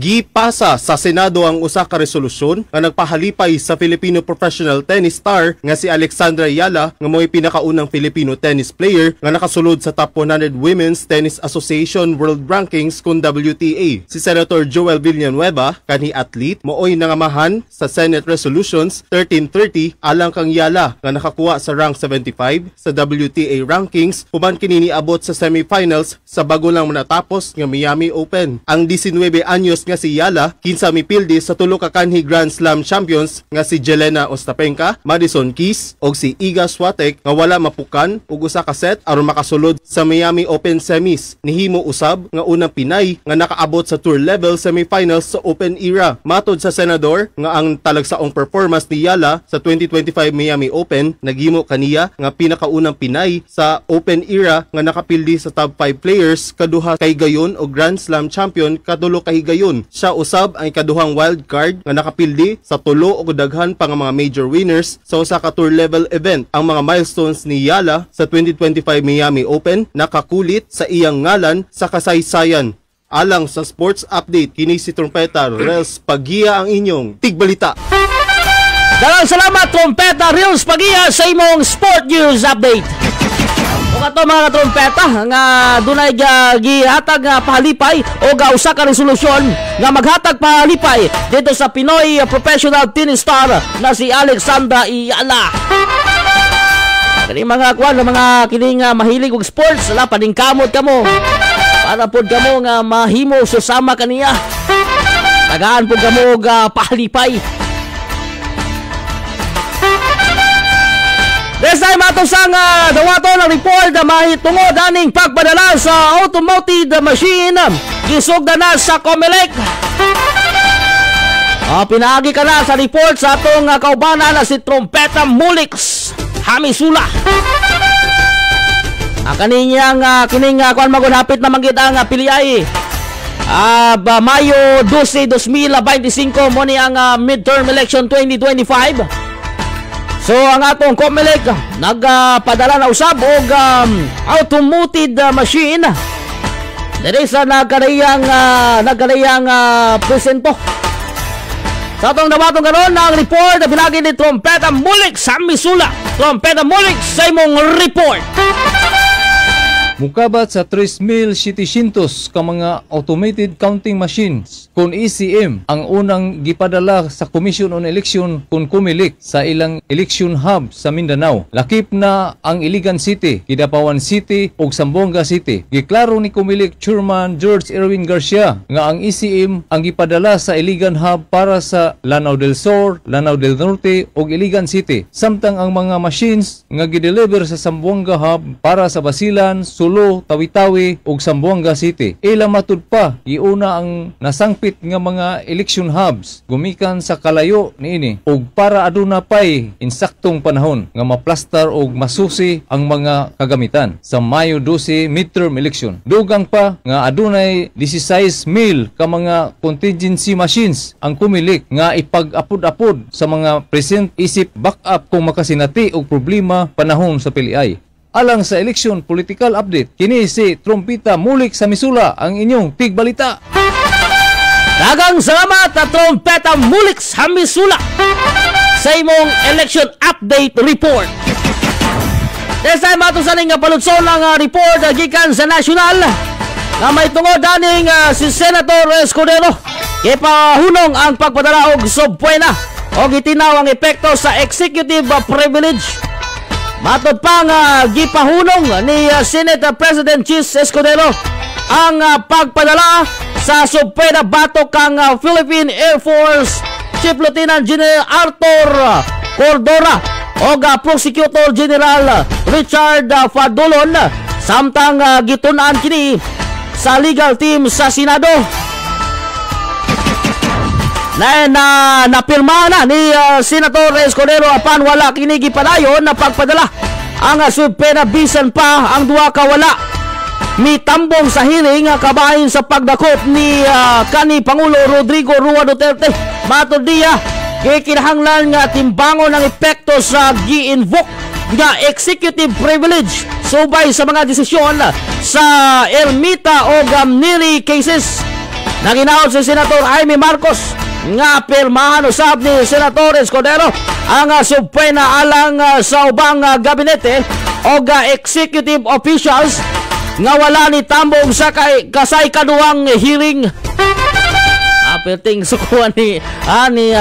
Gipasa sa Senado ang usa ka resolusyon nga nagpahalipay sa Filipino professional tennis star nga si Alexandra Ayala nga mo'y pinakaunang Filipino tennis player nga nakasulod sa Top 100 Women's Tennis Association World Rankings kun WTA. Si Senator Joel Villanueva kanhi athlete mooy nangamahan sa Senate Resolutions 1330 alang kang Ayala nga nakakuha sa rank 75 sa WTA rankings human kini niabot sa semifinals sa bago lang natapos nga Miami Open. Ang 19 anyos nga si Yala kinsa mipildi sa tulo ka kanhi Grand Slam champions nga si Jelena Ostapenka, Madison Keys ug si Iga Swiatek nga wala mapukan ug usa ka set aron makasulod sa Miami Open semis. Nihimo usab nga unang Pinay nga nakaabot sa tour level semifinals sa Open era. Matod sa senador nga ang talagsaong performance ni Yala sa 2025 Miami Open naghimo kaniya nga pinakaunang Pinay sa Open era nga nakapildi sa top 5 players kaduha kay gayon o Grand Slam champion kadulo kay gayon. Siya usab ang ikaduhang wild card nga nakapildi sa tulo o daghan pa nga mga major winners sa usa ka tour level event. Ang mga milestones ni Yala sa 2025 Miami Open nakakulit sa iyang ngalan sa kasaysayan. Alang sa sports update, kini si Trompeta Rels Pagia ang inyong tigbalita. Dalang salamat Trompeta Rels Pagia sa imong sport news update. Kung ato mga trompeta nga dunay gihatag nga pahalipay o usa ka resolusyon nga maghatag pahalipay dito sa Pinoy professional tennis star na si Alexandra Yala. Kani mga kwan mga kining mahilig og sports la paningkamot kamo. Para pod kamo nga mahimo susama kaniya. Tagaan pod kamo og pahalipay. This time ato sang dawato ng report na mahitungod aning pagpadala sa automotive machine gisugda na sa Comelec. Pinaagi ka na sa report sa atong kaubanan na si Trompeta Mulix Hamisula. Kaninyang kining kuan magunhapit na manggid ang piliyay. Mayo 12, 2025 mo ni ang midterm election 2025. So ang atong Comelec nagpadala na usab og automated machine diri sa nagkarayang presento. Sa atong nabatong karon ang report na pinagi ni Trompeta Mulix Hamisula. Trompeta Mulix sa imong report. Mukabat sa 3,700 ka mga automated counting machines kun ECM ang unang gipadala sa Commission on Election kun Comelec sa ilang election hub sa Mindanao. Lakip na ang Iligan City, Kidapawan City ug Zamboanga City. Giklaro ni Comelec Chairman George Erwin Garcia nga ang ECM ang gipadala sa Iligan Hub para sa Lanao del Sur, Lanao del Norte ug Iligan City. Samtang ang mga machines nga gideliver sa Zamboanga Hub para sa Basilan, Sulo, Tawi-Tawi ug Zamboanga City. Ila matud pa giuna ang nasangpit nga mga election hubs gumikan sa kalayo niini ug para aduna pay insaktong panahon nga maplastar ug masusi ang mga kagamitan sa Mayo 12 midterm election. Dugang pa nga adunay 16,000 ka mga contingency machines ang Comelec nga ipag-apod-apod sa mga present isip backup kung makasinati og problema panahon sa piliay. Alang sa election political update, kini si Trompeta Mulix Hamisula ang inyong tigbalita. Dagang salamat at Trompeta Mulix Hamisula sa imong election update report. This time ato sa ning palutson ng report gikan sa national na may tungod daning si Senator Escudero ipahunong ang pagpadala og subpoena o gitinaw ang epekto sa executive privilege. Matod pa nga gipahunong ni Senate President Chis Escudero ang pagpadala sa subpoena batok kang Philippine Air Force Chief Lieutenant General Arthur Cordora o Prosecutor General Richard Fadulon samtang gitun-an kini sa legal team sa Senado. Napirma na ni Senator Escudero apan wala kini gipadayon na pagpadala ang subpoena bisan pa ang duha ka wala mitambong sa hearing kabahin sa pagdakop ni kani Pangulo Rodrigo Roa Duterte. Matod diya gikinahanglan nga timbangon ang epekto sa gi-invoke nga executive privilege subay sa mga desisyon sa Ermita o Gamniri cases. Naginaot si Senator Jaime Marcos nga pirmahan usab ni Senator Escudero ang subpoena alang sa ubang gabinete o executive officials nga wala ni tambong sa kasay kaduhang hearing. Aperting sukuan ni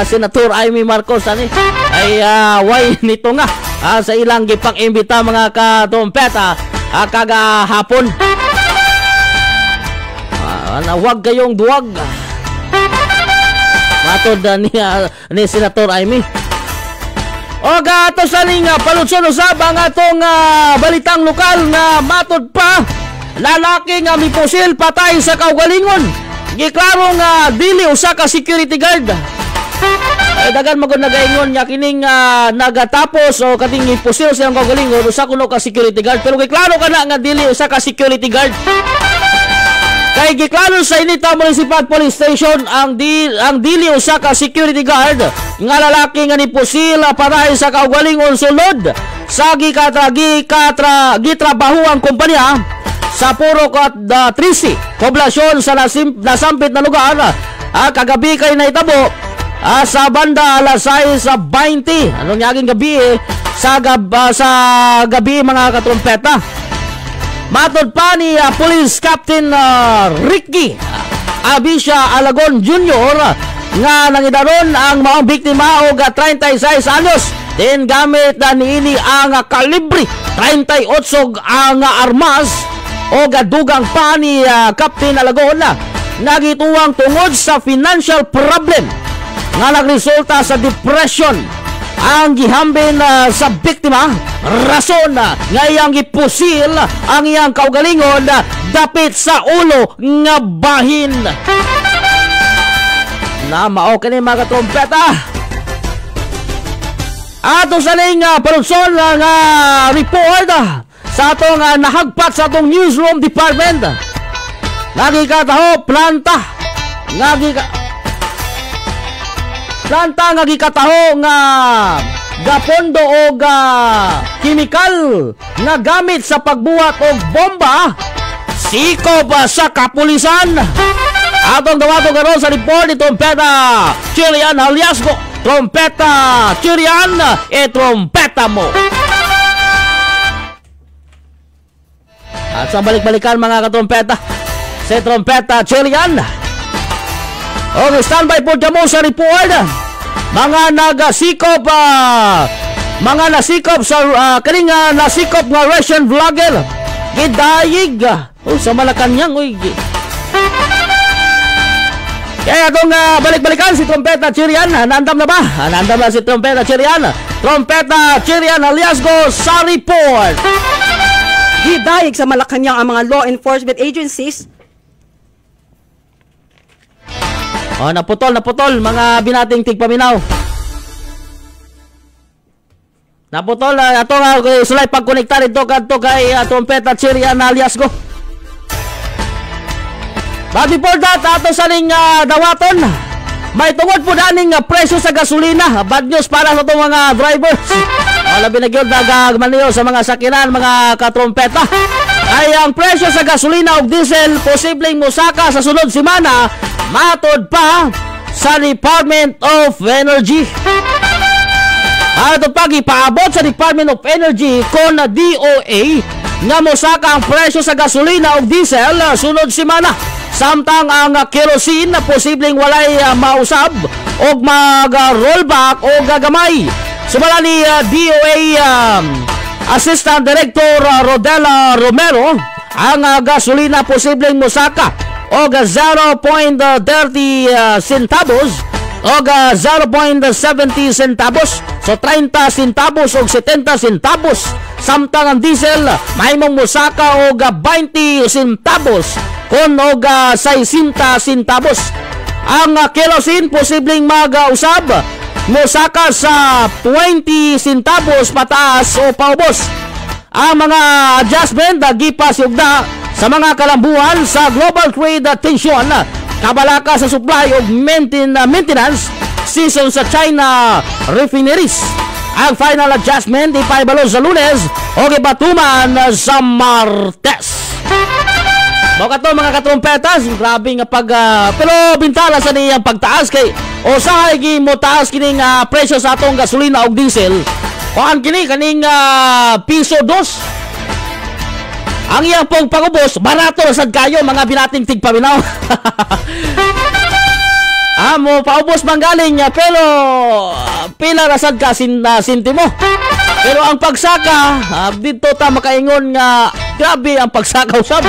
Senator Jaime Marcos ay way nito nga sa ilang gipang-imbita mga katompeta kagahapon. Huwag kayong duwag. Atod ni Senator Amy. O gato sa ning palutson usab ang atong balitang lokal nga matod pa lalaki nga mipusil patay sa kaugalingon. Giklaro nga dili usa ka security guard. Ay dagan magud nagaingon nya kining nagatapos o kating ipusil sa kaugalingon usa kuno ka security guard pero giklaro kana nga dili usa ka security guard. Kay giklaro sa Inita Municipal Police Station ang dili usa ka security guard nga lalaki nga nipusil patay sa kaugalingon sulod sa gitrabaho ang kumpanya sa Puro at 13 poblasyon sa nasampit na lugar. Kagabi kay naitabo sa banda alas 6:20 anong yaging gabi sa gabi mga katrumpeta. Matod pa ni Police Captain Ricky Abisha Alagon Jr. nga nangidaron ang maong biktima og 36 anyos. Din gamit niini ang kalibre 38 ang armas og dugang pa ni Captain Alagon nagituwang tungod sa financial problem nga nagresulta sa depression ang gihambin sa biktima. Rason nga iyang gipusil ang iyang kaugalingon dapit sa ulo nga bahin. Na mao kini mga trompeta. Ato sa ning produksyon nga report sa atong nahagpat sa atong newsroom department. Nagikataho planta nga gikataho nga gapondo o chemical nga gamit sa pagbuhat og bomba sikob sa kapulisan. Atong dawato karon sa report ni Trompeta Chirian Haliasgo. Trompeta Chirian, trompeta mo. At sa balik-balikan mga katrompeta si Trompeta Chirian. Okay, standby po dyan mo sa report. Mga nasikop sa kaning nasikop nga Russian vlogger gidayig sa Malacanang kaya itong balik-balikan si Trompeta Chirian. Nandam na ba? Nandam na si Trompeta Chirian. Trompeta Chirian Haliasgo sa report. Gidayig sa Malacanang ang mga law enforcement agencies. Naputol mga binating tigpaminaw. Naputol ato nga sulay pagkonektar ito kadto kay Trompeta Chirian Haliasgo. But before that, ato sa ning dawaton. May tungod po daning presyo sa gasolina. Bad news para sa itong mga drivers. Labi na gyud nagagmaniyo sa mga sakinan, mga katrompeta. Ay ang presyo sa gasolina ug diesel posibleng musaka sa sunod semana. Matod pa sa Department of Energy. Ato pag ipaabot sa Department of Energy kon na DOA nga mosaka ang presyo sa gasolina ug diesel sunod semana. Samtang ang kerosene na posibleng walay mausab og mag-rollback o gagamay. Sumala ni DOA Assistant Director Rodela Romero, ang gasolina posibleng mosaka og 0.30 centavos og 0.70 centavos. So 30 centavos og 70 centavos. Samtang ang diesel mahimong mosaka og 20 centavos kon og 60 centavos. Ang kerosene posibleng mag-usab mosaka sa 20 centavos pataas o paubos. Ang mga adjustment gipasugda sa mga kalambuhan sa global trade tension, kabalaka sa supply of maintenance season sa China refineries. Ang final adjustment ipaibalo sa Lunes o ibatuman sa Martes. Baka to mga katrompetas, grabe nga pero bintala sa niyang pagtaas kay o sa higi mo taas kining presyo sa atong gasolina o diesel. O ang kining piso 2. Ang iyang pong pangubos, barato na sad kayo mga binating tigpaminaw. Mo paubos manggaling niya pero pila rasad ka sintimo. Pero ang pagsaka dito ta makaingon nga grabe ang pagsaka usab.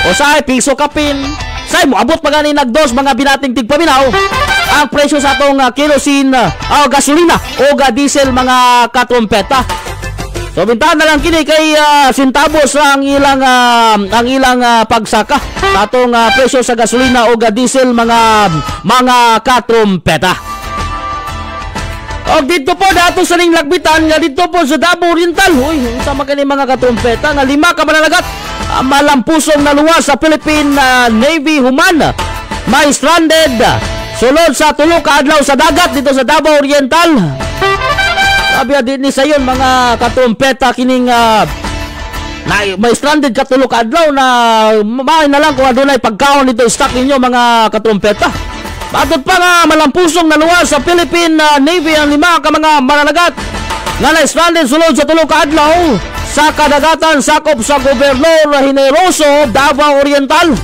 O say piso kapin. Say mo abot pa gani nagdos mga binating tigpaminaw. ang presyo sa atong kerosene o gasolina o diesel mga katrumpeta. So bintahan na lang kini kay sintabos ang ilang pagsaka sa atong presyo sa gasolina o diesel mga katrumpeta. O dito po dato sa ning lagbitan nga dito po sa Davao Oriental. Uy, unsa man kani mga katrumpeta nga 5 ka mananagat malampusong naluwas sa Philippine Navy human. May stranded sulod sa 3 ka adlaw sa dagat dito sa Davao Oriental. Sabi din ni sayon mga katrumpeta kining may stranded ka 3 ka adlaw na maay na lang kung adunay pagkaon dito stock ninyo mga katrumpeta. Batot pa nga malampusong naluwas sa Philippine Navy ang 5 ka mga mananagat nga na-stranded sulod sa 3 ka adlaw sa kadagatan sakop sa Gobernador Generoso, Davao Oriental.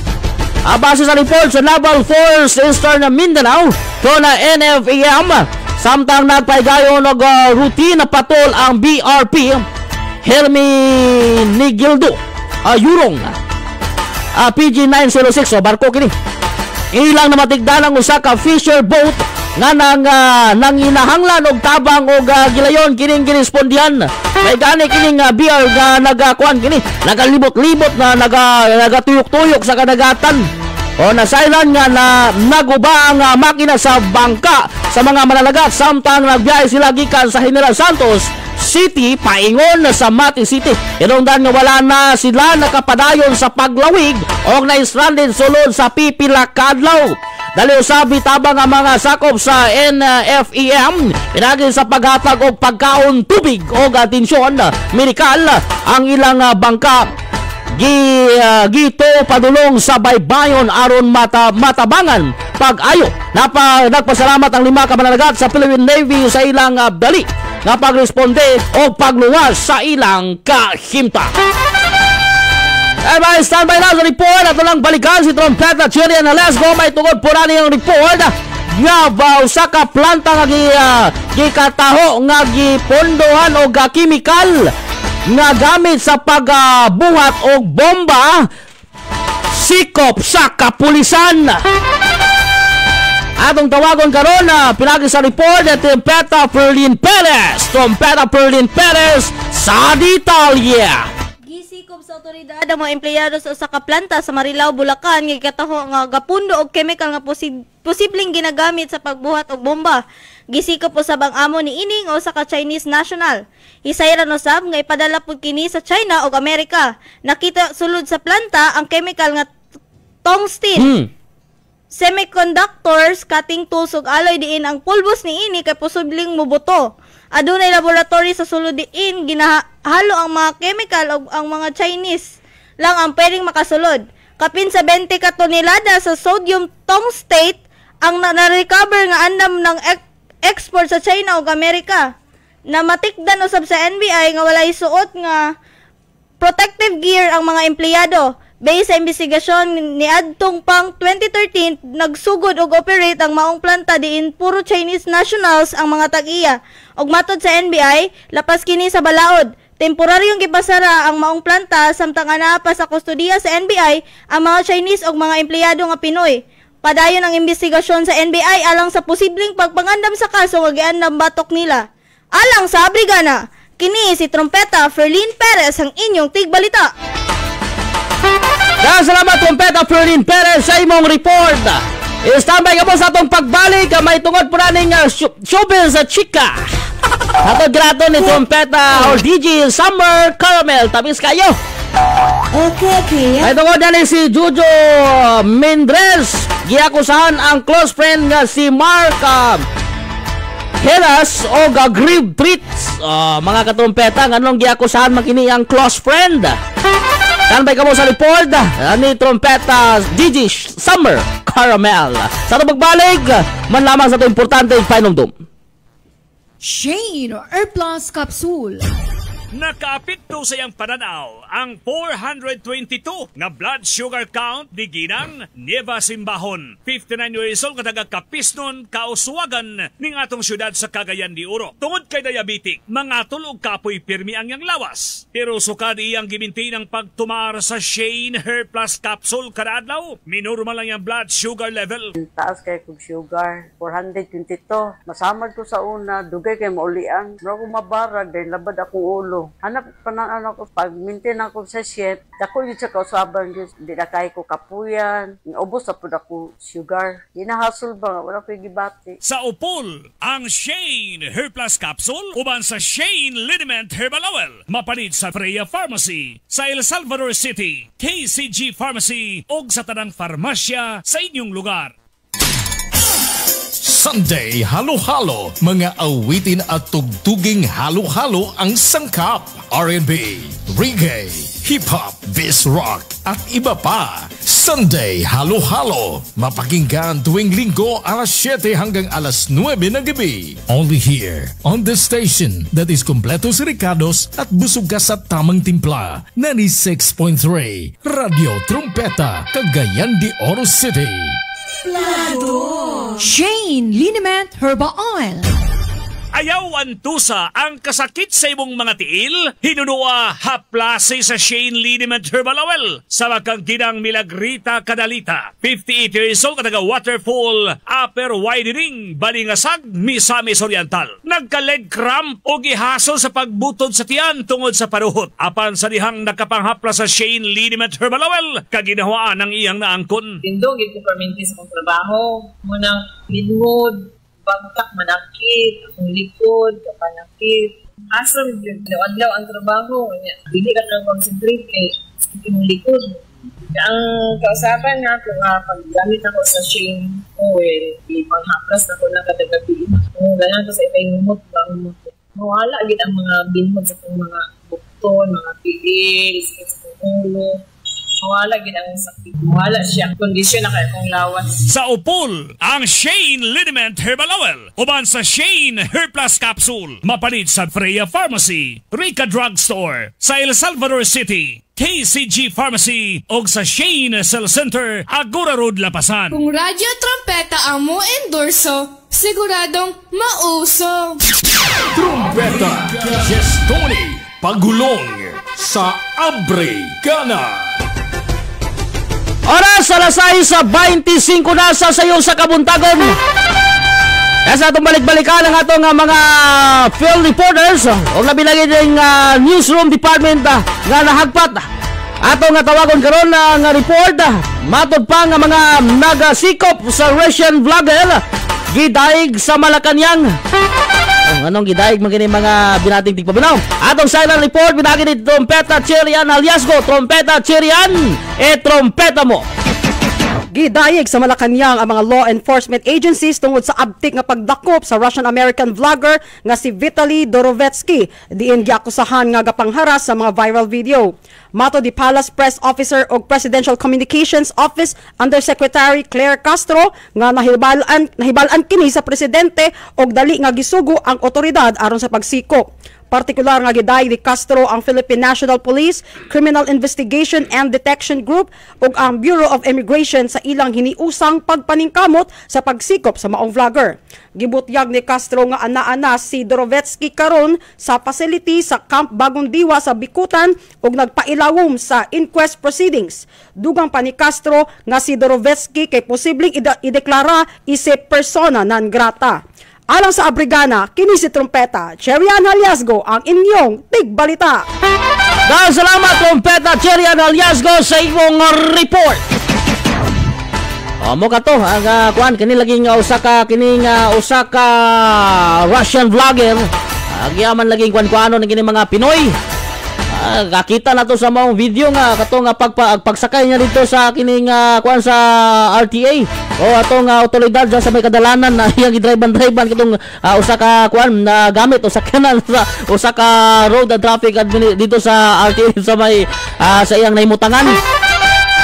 Base sa report sa Naval Force Eastern Mindanao to na NFAM, samtang nagpaigayon og routine na patol ang BRP Hermenegildo Yurong PG-906 o barko kini. Ilang na matigdan ang usa ka fisher boat nga nang inahanglan og tabang og gilayon kining girespondihan. May gani kining BR nga nagakuan kini, nagalibot-libot na nagatuyok-tuyok sa kadagatan. O nasailan nga na naguba ang makina sa bangka sa mga mananagat samtang nagbiyahe sila gikan sa General Santos City paingon sa Mati City. Inungdan nga wala na sila nakapadayon sa paglawig o na-stranded sulod sa pipila ka adlaw. Dali usabi tabang ang mga sakop sa NFEM pinagi sa paghatag og pagkaon, tubig o atensyon medikal ang ilang bangka gito padulong sa baybayon aron matabangan pag-ayo. Nagpasalamat ang 5 ka mananagat sa Philippine Navy sa ilang dali nga pagresponde o pagluwas sa ilang kahimta. Standby na sa report. Ato lang balikan si Trompeta Cherry na let's go. May tungod po na niyang report nga usa ka planta nga gikataho nga gipondohan o chemical nga gamit sa pagbuhat og bomba sikop sa kapulisan. Atong tawagon karon pinagi sa report ni Trompeta Perlin Perez. Trompeta Perlin Perez sa detalye. Gisikop sa otoridad ang mga empleyado sa usa ka planta sa Marilao, Bulacan nga gikataho nga gapundo og chemical nga posibleng ginagamit sa pagbuhat og bomba. Gisikop usab ang amo ni ining o sa ka Chinese national. Hisayran usab nga ipadala pud kini sa China ug Amerika. Nakita sulod sa planta ang chemical nga tungsten. Semiconductors, cutting tools ug alloy diin ang pulbos ni ini kay posibleng moboto. Adunay laboratory sa sulod diin ginahalo ang mga chemical ug ang mga Chinese lang ang pwedeng makasulod. Kapin sa 20 ka tonelada sa sodium tungstate ang na-recover nga andam ng export sa China ug Amerika. Na matikdan usab sa NBI nga walay suot nga protective gear ang mga empleyado. Based sa investigasyon ni adtong pang 2013, nagsugod og operate ang maong planta diin puro Chinese nationals ang mga tag-iya. Og matod sa NBI, lapas kini sa balaod. Temporaryong gipasara ang maong planta samtang anaa pa sa kustudiya sa NBI ang mga Chinese og mga empleyado nga Pinoy. Padayon ang investigasyon sa NBI alang sa posibleng pagpangandam sa kaso nga giandam batok nila. Alang sa Abrigana, kini si Trompeta Ferlin Perez ang inyong tigbalita. Salamat Trompeta Ferlin Perez sa imong report. I-standby ka po sa atong pagbalik. May tungod po naning showbiz sa chika. Atong grato ni Trompeta or DJ Summer Caramel. Tamis kayo. Okay. May tungod na ni si Jojo Mendres. Giakusahan ang close friend nga si Mark Heras o Grib Treats. Mga katrumpeta, anong giakusahan makini ang close friend? Tanbay ka mo sa report ni Trompeta DJ Summer Caramel. Sa ito magbalik, man lamang sa ito importante painumdum. Shane Airplus Capsule. Nakaapekto sa iyang pananaw ang 422 nga blood sugar count ni Ginang Neva Simbahon. 59 years old kataga Kapisnon, Kauswagan ning atong syudad sa Cagayan de Oro. Tungod kay diabetic, mga tulog kapoy pirmi ang iyang lawas. Pero sukad iyang giminti ng pagtumar sa Shane Hair Plus Capsule kada adlaw, minormal lang yung blood sugar level. Taas kay kong sugar, 422. Masamad ko sa una, dugay kay maulian. Mura ko mabarag, dahil labad akong ulo. Hanap pa na ko, pag maintain ako sa shit, dako yun sa kausaban, di na kaya ko kapuyan. Ubos na po ako sugar. Ginahasol ba? Wala ko yung gibati. Sa upol, ang Shane Hair Plus Capsule, uban sa Shane Liniment Herbal Oil, mapanid sa Freya Pharmacy, sa El Salvador City, KCG Pharmacy, o sa tanang farmasya sa inyong lugar. Sunday Halo-Halo, mga awitin at tugtuging halo-halo ang sangkap. R&B, reggae, hip-hop, biz rock at iba pa. Sunday Halo-Halo, mapakinggan tuwing linggo alas 7 hanggang alas 9 ng gabi. Only here on the station that is kompleto si Ricardos at busog ka sa tamang timpla. 96.3 Radio Trumpeta, Cagayan de Oro City. Shane Liniment Herbal Oil. Ayaw antusa ang kasakit sa imong mga tiil, hinunua haplase sa Shane Liniment Herbal Oil sa makang Ginang Milagrita Kadalita. 58 years old kataga Waterfall, upper widening, Balingasag, Misamis Oriental. Nagka-leg cramp o gihasol sa pagbutod sa tiyan tungod sa paruhot. Apan sa dihang nakapanghapla sa Shane Liniment Herbal Oil, kaginahawaan ang iyang naangkon. Tindog, ito perminti sa kong trabaho. Munang linhod, bagtak manakit, akong likod, kapanakit. Asam yun, adlaw ang trabaho. Hindi ka kang concentrate kay yung likod. Ang kausapan nga ako nga, paggamit ako sa Shane Oil, ipanghaplas na ko na kadagabi. Kung ganyan ko sa ipahingumot, mawala agad ang mga binhod sa kong mga bukton, mga tiil, sakit sa kong ulo. Mawala gid ang sakit. Mawala siya. Kondisyon na kaya kong lawas. Sa upol, ang Shane Liniment Herbal Oil. Uban sa Shane Hair Plus Capsule. Mapanid sa Freya Pharmacy, Rica Drugstore, sa El Salvador City, KCG Pharmacy, o sa Shane Cell Center, Agora Road, Lapasan. Kung Radyo Trumpeta ang mo endorso, siguradong mauso. Trumpeta, Yes Tony, pagulong sa Abre Gana. Oras alas 6:25 na sa sayo sa kabuntagon. Sa atong balik-balikan ang atong mga field reporters o nabilagin ng newsroom department nga nahagpat. Atong nga tawagon karon nga report matod pa nga mga nagasikop sa Russian vlogger gidaig sa Malacañang. Anong gidaig magini mga binating tigpabinaw. Atong silent report binagi ni Trompeta Cherian Aliasgo. Trompeta Cherian, trompeta mo. Gidayeg sa Malacañang ang mga law enforcement agencies tungod sa abtik nga pagdakop sa Russian-American vlogger nga si Vitaly Dorovetsky. Diin giakusahan nga gapangharas sa mga viral video. Mato di Palace Press Officer o Presidential Communications Office Undersecretary Claire Castro nga nahibalan kini sa presidente og dali nga gisugo ang otoridad aron sa pagsiko. Partikular nga giday ni Castro ang Philippine National Police, Criminal Investigation and Detection Group ug ang Bureau of Immigration sa ilang hiniusang pagpaningkamot sa pagsikop sa maong vlogger. Gibutyag ni Castro nga ana-ana si Dorovetsky karon sa facility sa Camp Bagong Diwa sa Bikutan ug nagpailawom sa inquest proceedings. Dugang pa ni Castro nga si Dorovetsky kay posibleng ideklara isip persona non grata. Alang sa Abrigana, kini si Trompeta Cherian Aliasgo ang inyong tigbalita. Dahil salamat Trompeta Cherian Aliasgo sa inyong report. Mo ka to ang kuan kini laging usaka Russian vlogger. Agyaman laging kuan-kuano ng kini mga Pinoy. Kakita na to sa mga video nga kato nga pagsakay niya dito sa kining kuan sa RTA o atong otoridad sa may kadalanan na iyang gidrive-an kitong usa ka kuan na gamit usa ka road and traffic dito sa RTA sa may sa iyang naimutangan.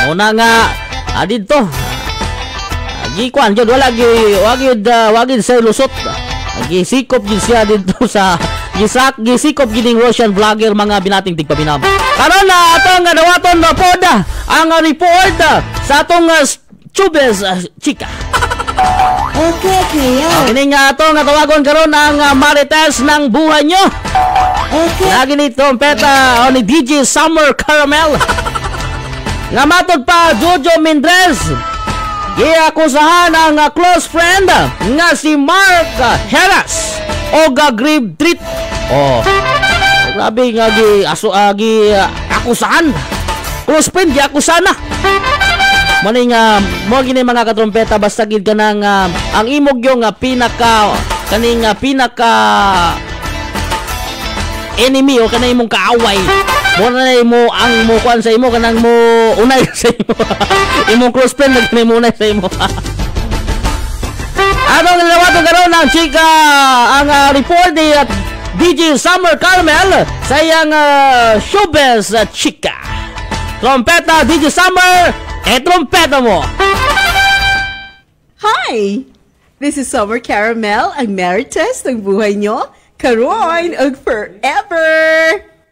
Una nga dito gikuan jud wala gi wagid sa lusot gisikop gid siya dito sa gisikop gining Russian vlogger mga binating tigpabinam. Karon na atong dawaton na pod ang report sa atong Chubes Chika. Okay, Kuya. Kini nga atong tawagon karon ang Marites ng buhay nyo. Okay. Lagi ni trompeta o ni DJ Summer Caramel. Nga matod pa Jojo Mendrez. Giakusahan ang close friend nga si Mark Heras o grave treat. Oh. Grabe nga akusahan. Close friend giakusahan na. Maning mo gini mga katrompeta basta gid ka nang ang imog yung pinaka enemy o kanang imong kaaway. Mo na mo ang mo kuan sa imo kanang mo unay sa imo. Imong close friend nagkani mo unay sa imo. Atong nawaton karon ng chika ang report ni DJ Summer Caramel sa iyang showbiz chika. Trompeta DJ Summer, trompeta mo. Hi! This is Summer Caramel, ang Marites ng buhay nyo, karon og forever!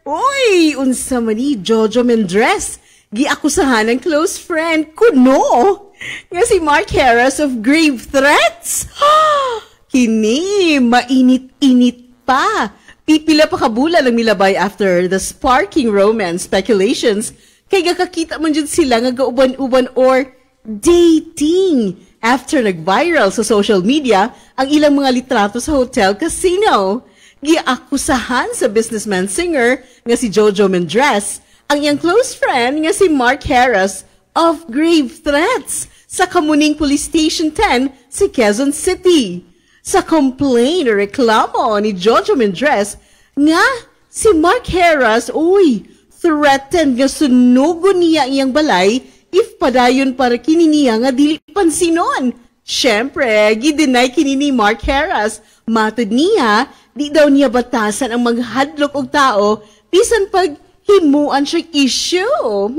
Uy! Unsa man ni Jojo Mendrez, giakusahan ng close friend kuno nga si Mark Heras of grave threats. Kini, mainit-init pa. Pipila pa kabula lang milabay after the sparking romance speculations kay gakakita man jud sila nga gauban-uban or dating after nag-viral sa social media ang ilang mga litrato sa hotel casino. Giakusahan sa businessman singer nga si Jojo Mendrez ang iyang close friend nga si Mark Heras of grave threats sa Kamuning Police Station 10 sa Quezon City. Sa complaint o reklamo ni Jojo Mendrez nga si Mark Heras, threatened nga sunugon niya iyang balay if padayon para kininiya nga dili pansinon. Syempre, gideny kinini Mark Heras. Matod niya, di daw niya batasan ang maghadlok og tao bisan pag himuan siya issue.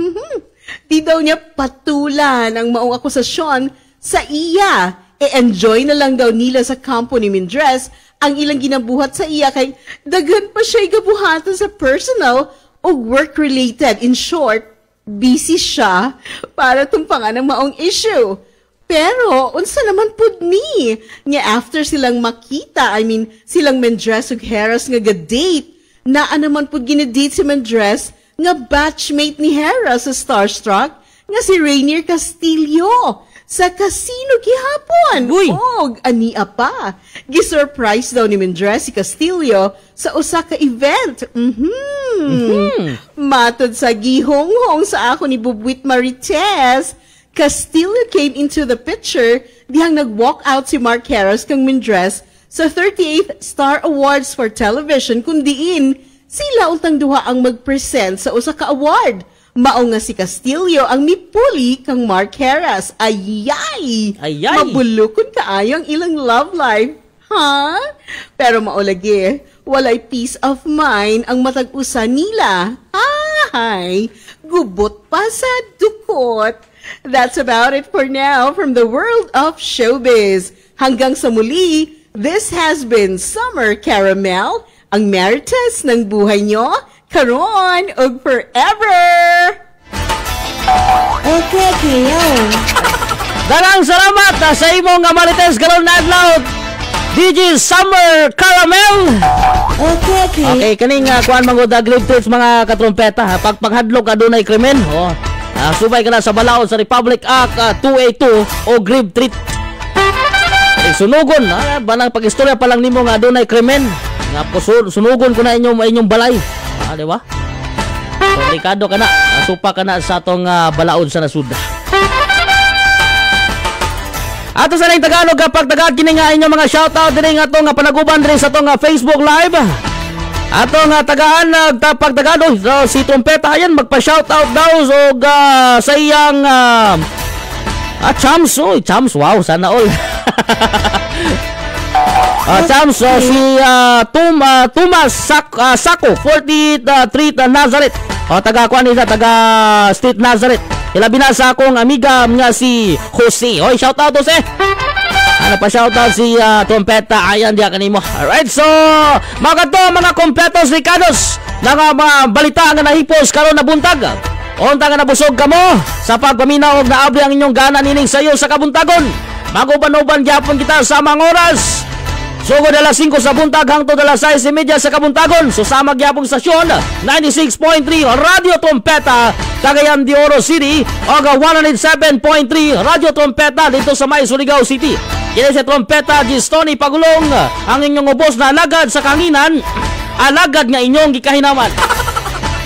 Di daw niya patulan ang maong akusasyon sa iya. E-enjoy na lang daw nila sa kampo ni Mendrez ang ilang ginabuhat sa iya kay daghan pa siya gabuhatan sa personal o work-related. In short, busy siya para tumpangan ang maong issue. Pero, unsa naman pud ni? Nga after silang makita, silang Mendrez ug Heras nga ga-date, naa naman pud gina-date si Mendrez nga batchmate ni Heras sa Starstruck nga si Rainier Castillo sa casino gihapon. Og ania pa. Gisurprise daw ni Mendrez si Castillo sa usa ka event. Matod sa gihonghong sa ako ni Bubwit Marites, Castillo came into the picture dihang nag-walk out si Mark Heras kang Mendrez sa 38th Star Awards for Television kundiin sila utang duha ang mag-present sa usa ka award. Mao nga si Castillo ang mipuli kang Mark Heras. Ayay! Mabulukon kaayo ang ilang love life. Pero maulagi, walay peace of mind ang matag-usa nila. Gubot pa sa dukot. That's about it for now from the world of showbiz. Hanggang sa muli, this has been Summer Caramel, ang Marites ng buhay nyo, karon og forever! Okay, Kuya. Dalang salamat sa imong Marites karon na adlaw, DJ Summer Caramel. Okay, kaning kuan mangod grave treats mga katrompeta. Pagpaghadlok adunay krimen. Subay ka na sa balaod sa Republic Act 282 o grave treat. Sunugon, banang pag-istorya pa lang nimo nga adunay krimen. Nga sunugon ko na inyong balay. Di ba? So, delikado ka na. Supa ka na sa atong balaod sa nasud. Ato sa ning Tagalog kapag tagad kini nga inyong mga shoutout diri nga atong panaguban diri sa atong Facebook Live. Atong tagaan pag Tagalog si Trompeta ayan magpa-shoutout daw sa iyang Chams, Chams, wow, sana all. Chams, si Tumas Sako, 43 Nazareth. Taga-kuan nila, taga Street Nazareth. Ilabi na sa akong amiga nga si Jose. Shoutout Jose. Napashoutout si Trompeta. Ayan, diya kanimo. Alright, so mga to, mga kompletos Ricados nga mga balita nga nahipos karon na buntag. Unta nga nabusog kamo sa pagpaminaw og naabli ang inyong gana nining sayo sa kabuntagon. Maguban-uban gyapon kita sa mga oras. Sugod alas 5 sa buntag hangtod alas 6:30 sa kabuntagon. Susama gyapon stasyon 96.3 Radio Trompeta Cagayan de Oro City o 107.3 Radio Trompeta dito sa May Surigao City. Kini sa Trompeta Gistoni Pagulong ang inyong ubos na alagad sa kanginan, alagad nga inyong gikahinaman.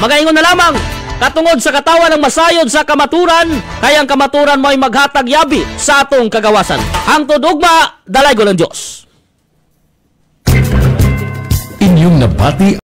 Magaingon na lamang katungod sa katawan ng masayod sa kamaturan, kayang kamaturan mo ay maghatag yabi sa atong kagawasan. Hangtod ugma, dalay ko ng Diyos. Inyong nabati